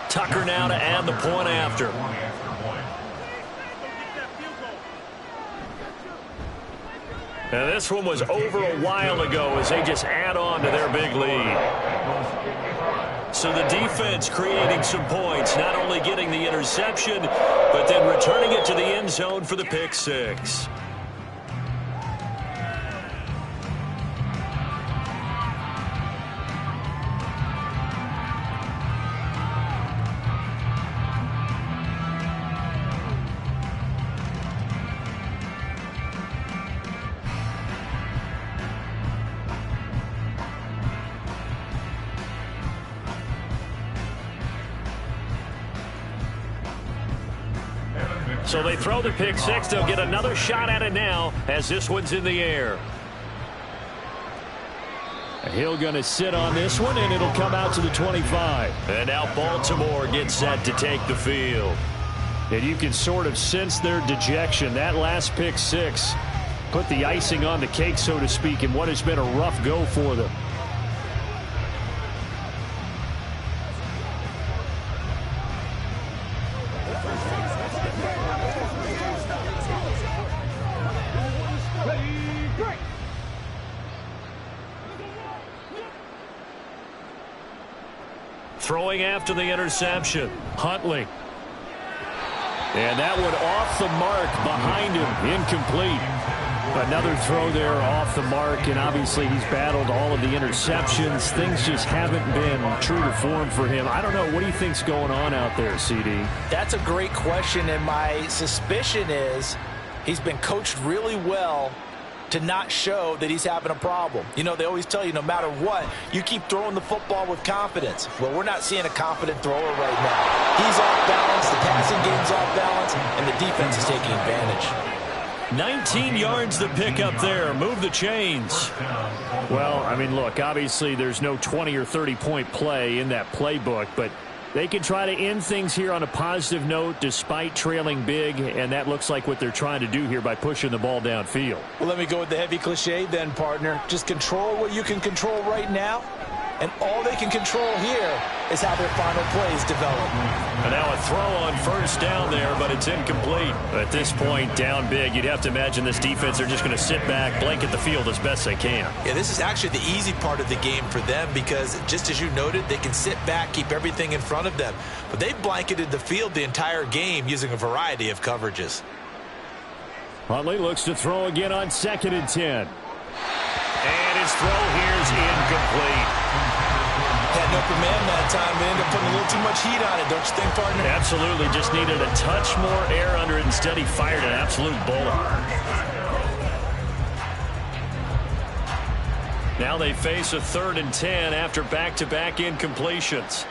Tucker now to add the point after. Now this one was over a while ago as they just add on to their big lead. So the defense creating some points, not only getting the interception, but then returning it to the end zone for the pick 6. So they throw the pick 6. They'll get another shot at it now as this one's in the air. Hill going to sit on this one, and it'll come out to the 25. And now Baltimore gets set to take the field. And you can sort of sense their dejection. That last pick 6 put the icing on the cake, so to speak, in what has been a rough go for them. Throwing after the interception, Huntley. And that one off the mark behind him, incomplete. Another throw there off the mark, and obviously he's battled all of the interceptions. Things just haven't been true to form for him. I don't know. What do you think's going on out there, CD? That's a great question, and my suspicion is he's been coached really well to not show that he's having a problem. You know, they always tell you no matter what, you keep throwing the football with confidence. Well, we're not seeing a confident thrower right now. He's off balance, the passing game's off balance, and the defense is taking advantage. 19 yards to pick up there. Move the chains. Well, I mean, look, obviously there's no 20 or 30-point play in that playbook, but they can try to end things here on a positive note despite trailing big, and that looks like what they're trying to do here by pushing the ball downfield. Well, let me go with the heavy cliche then, partner. Just control what you can control right now, and all they can control here is how their final plays develop. And now a throw on first down there, but it's incomplete. At this point, down big, you'd have to imagine this defense are just going to sit back, blanket the field as best they can. Yeah, this is actually the easy part of the game for them because, just as you noted, they can sit back, keep everything in front of them. But they've blanketed the field the entire game using a variety of coverages. Huntley looks to throw again on 2nd and 10. And his throw here is incomplete. Had no command that time, but ended up putting a little too much heat on it, don't you think, partner? Absolutely. Just needed a touch more air under it. Instead, he fired an absolute bullet. Now they face a 3rd and 10 after back-to-back incompletions.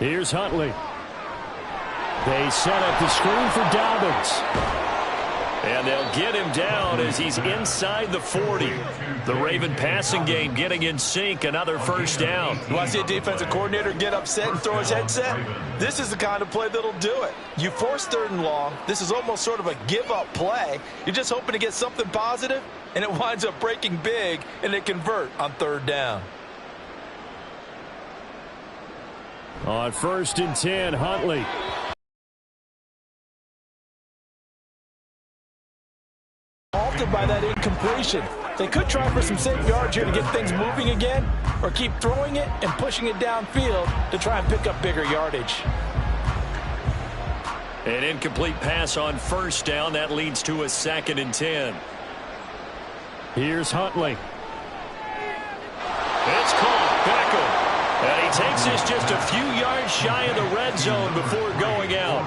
Here's Huntley. They set up the screen for Dobbins. And they'll get him down as he's inside the 40. The Raven passing game getting in sync. Another first down. You want to see a defensive coordinator get upset and throw his headset? This is the kind of play that'll do it. You force 3rd and long. This is almost sort of a give-up play. You're just hoping to get something positive, and it winds up breaking big, and they convert on 3rd down. On 1st and 10, Huntley. Halted by that incompletion. They could try for some safe yards here to get things moving again, or keep throwing it and pushing it downfield to try and pick up bigger yardage. An incomplete pass on first down. That leads to a 2nd and 10. Here's Huntley. It's caught. Beckham. And he takes this just a few yards shy of the red zone before going out.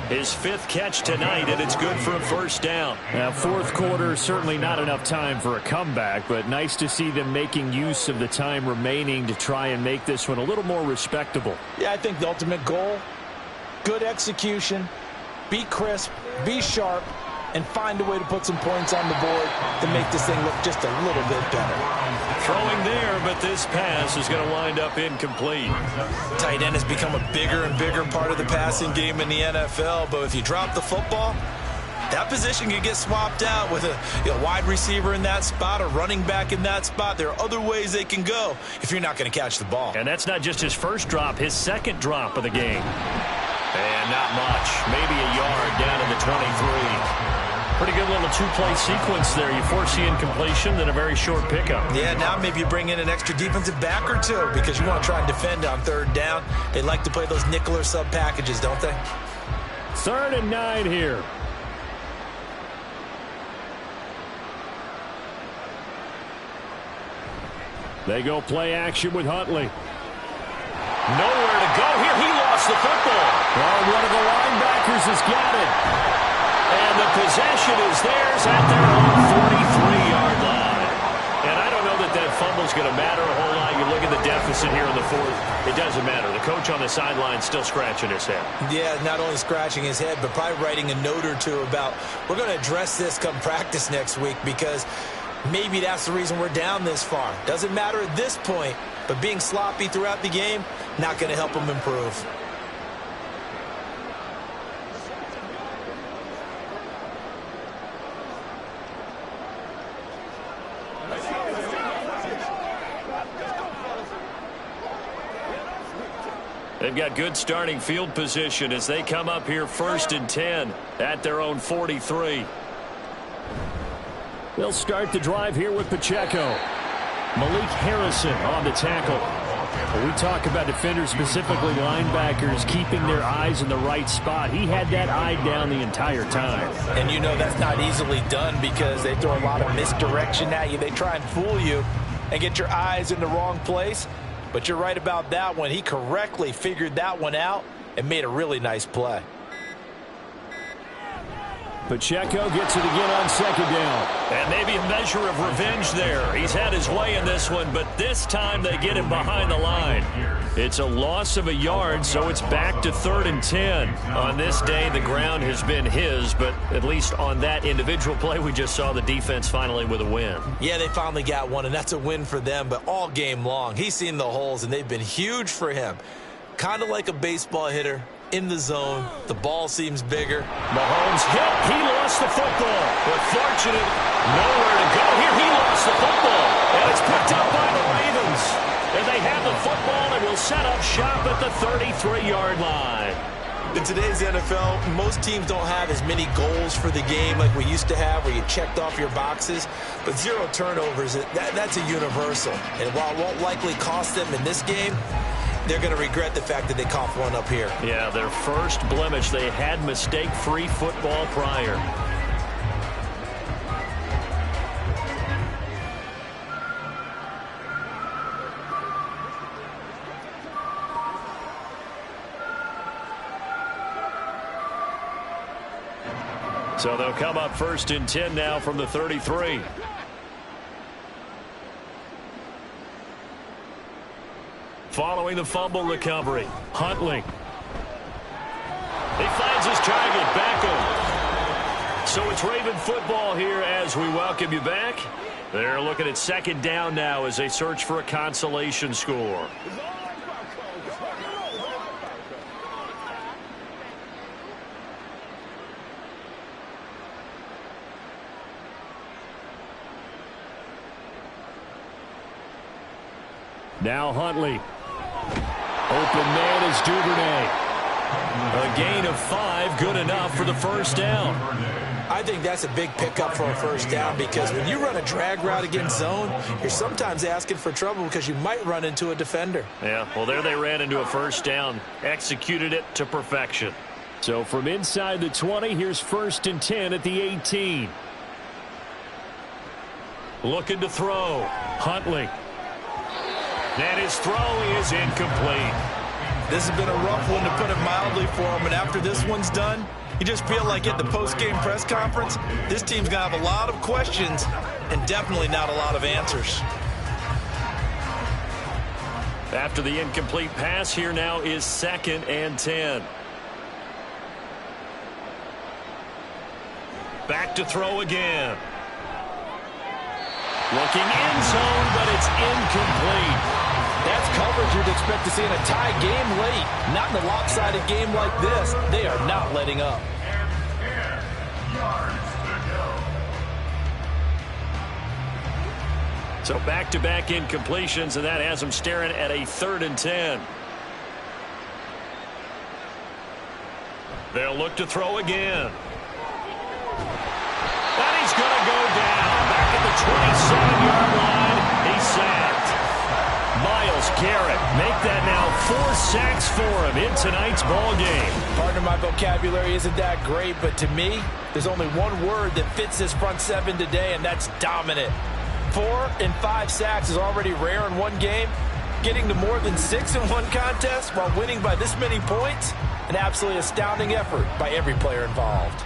His 5th catch tonight, and it's good for a first down. Now, 4th quarter, certainly not enough time for a comeback, but nice to see them making use of the time remaining to try and make this one a little more respectable. Yeah, I think the ultimate goal, good execution, be crisp, be sharp, and find a way to put some points on the board to make this thing look just a little bit better. Throwing there, but this pass is going to wind up incomplete. Tight end has become a bigger and bigger part of the passing game in the NFL, but if you drop the football, that position can get swapped out with a wide receiver in that spot, a running back in that spot. There are other ways they can go if you're not going to catch the ball. And that's not just his first drop, his 2nd drop of the game. And not much, maybe a yard down to the 23. Pretty good little 2-play sequence there. You force the incompletion, then a very short pickup. Yeah, now maybe you bring in an extra defensive back or two because you want to try and defend on 3rd down. They like to play those nickel or sub packages, don't they? 3rd and 9 here. They go play action with Huntley. Nowhere to go here. He lost the football. Well, one of the linebackers has got it. And the possession is theirs at their own 43-yard line. And I don't know that fumble's going to matter a whole lot. You look at the deficit here in the 4th. It doesn't matter. The coach on the sideline still scratching his head. Yeah, not only scratching his head, but probably writing a note or two about, we're going to address this come practice next week because maybe that's the reason we're down this far. Doesn't matter at this point, but being sloppy throughout the game, not going to help them improve. They've got good starting field position as they come up here 1st and 10 at their own 43. They'll start the drive here with Pacheco. Malik Harrison on the tackle. We talk about defenders, specifically linebackers, keeping their eyes in the right spot. He had that eye down the entire time. And you know that's not easily done because they throw a lot of misdirection at you. They try and fool you and get your eyes in the wrong place. But you're right about that one. He correctly figured that one out and made a really nice play. Pacheco gets it again on second down. And maybe a measure of revenge there. He's had his way in this one, but this time they get him behind the line. It's a loss of a yard, so it's back to 3rd and 10. On this day, the ground has been his, but at least on that individual play, we just saw the defense finally with a win. Yeah, they finally got one, and that's a win for them, but all game long, he's seen the holes, and they've been huge for him. Kind of like a baseball hitter. In the zone, the ball seems bigger. Mahomes hit. He lost the football. But fortunate, nowhere to go. Here he lost the football. And it's picked up by the Ravens. And they have the football and will set up shop at the 33-yard line. In today's NFL, most teams don't have as many goals for the game like we used to have where you checked off your boxes. But 0 turnovers, that's a universal. And while it won't likely cost them in this game, they're going to regret the fact that they coughed one up here. Yeah, their first blemish. They had mistake-free football prior. So they'll come up 1st and 10 now from the 33. Following the fumble recovery, Huntley. He finds his target, Beckham. So it's Raven football here as we welcome you back. They're looking at 2nd down now as they search for a consolation score. Now Huntley. Open man is Duvernay. A gain of 5, good enough for the first down. I think that's a big pickup for a first down because when you run a drag route against zone, you're sometimes asking for trouble because you might run into a defender. Yeah, well, there they ran into a first down. Executed it to perfection. So from inside the 20, here's 1st and 10 at the 18. Looking to throw. Huntley. And his throw is incomplete. This has been a rough one, to put it mildly, for him. And after this one's done, you just feel like at the post-game press conference, this team's going to have a lot of questions and definitely not a lot of answers. After the incomplete pass, here now is 2nd and 10. Back to throw again. Looking end zone, but it's incomplete. That's coverage you'd expect to see in a tie game late. Not in a lopsided game like this. They are not letting up. So back-to-back incompletions, and that has them staring at a 3rd and 10. They'll look to throw again. And he's going to go down. Back at the 27-yard line. He's sacked. Myles Garrett make that now 4 sacks for him in tonight's ball game. Partner, my vocabulary isn't that great, but to me, there's only one word that fits this front seven today, and that's dominant. 4 and 5 sacks is already rare in one game. Getting to more than 6 in one contest while winning by this many points, an absolutely astounding effort by every player involved.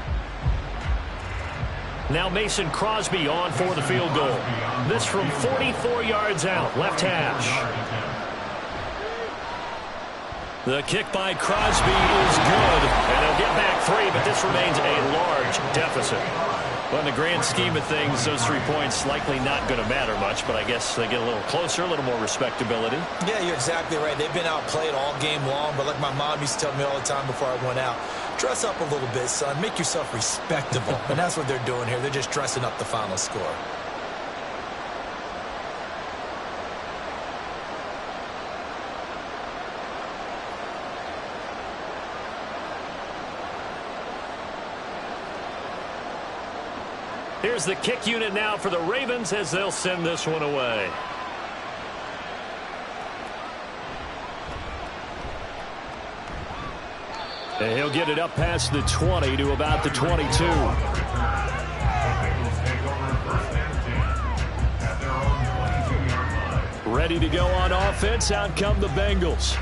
Now Mason Crosby on for the field goal. This from 44 yards out, left hash. The kick by Crosby is good, and they'll get back 3, but this remains a large deficit. Well, in the grand scheme of things, those 3 points likely not going to matter much, but I guess they get a little closer, a little more respectability. Yeah, you're exactly right. They've been outplayed all game long, but like my mom used to tell me all the time before I went out, dress up a little bit, son. Make yourself respectable. And that's what they're doing here. They're just dressing up the final score. Here's the kick unit now for the Ravens as they'll send this one away. And he'll get it up past the 20 to about the 22. Bengals take over first and 10 at their own 22-yard line. Ready to go on offense. Out come the Bengals.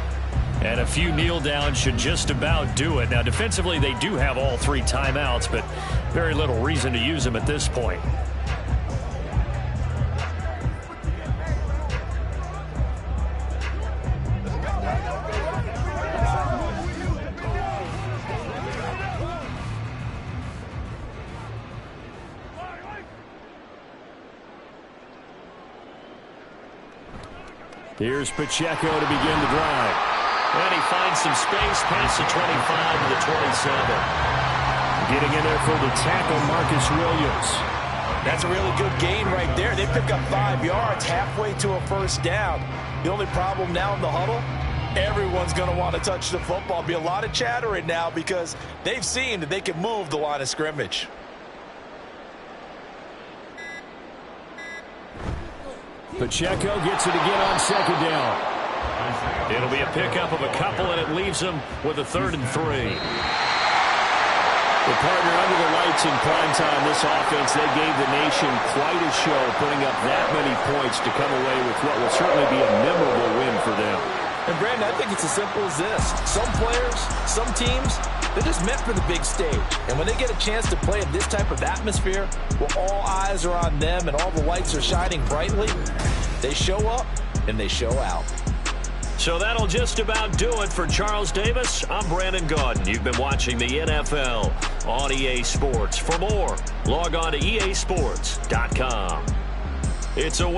And a few kneel downs should just about do it. Now, defensively, they do have all 3 timeouts, but very little reason to use them at this point. Here's Pacheco to begin the drive. And he finds some space past the 25 to the 27. Getting in there for the tackle, Marcus Williams. That's a really good gain right there. They pick up 5 yards halfway to a first down. The only problem now in the huddle, everyone's going to want to touch the football. Be a lot of chattering now because they've seen that they can move the line of scrimmage. Pacheco gets it again on second down. It'll be a pickup of a couple, and it leaves them with a 3rd and 3. The partner under the lights in prime time, this offense, they gave the nation quite a show, putting up that many points to come away with what will certainly be a memorable win for them. And Brandon, I think it's as simple as this. Some players, some teams, they're just meant for the big stage. And when they get a chance to play in this type of atmosphere, where all eyes are on them and all the lights are shining brightly, they show up and they show out. So that'll just about do it for Charles Davis. I'm Brandon Gaudin. You've been watching the NFL on EA Sports. For more, log on to easports.com. It's a win.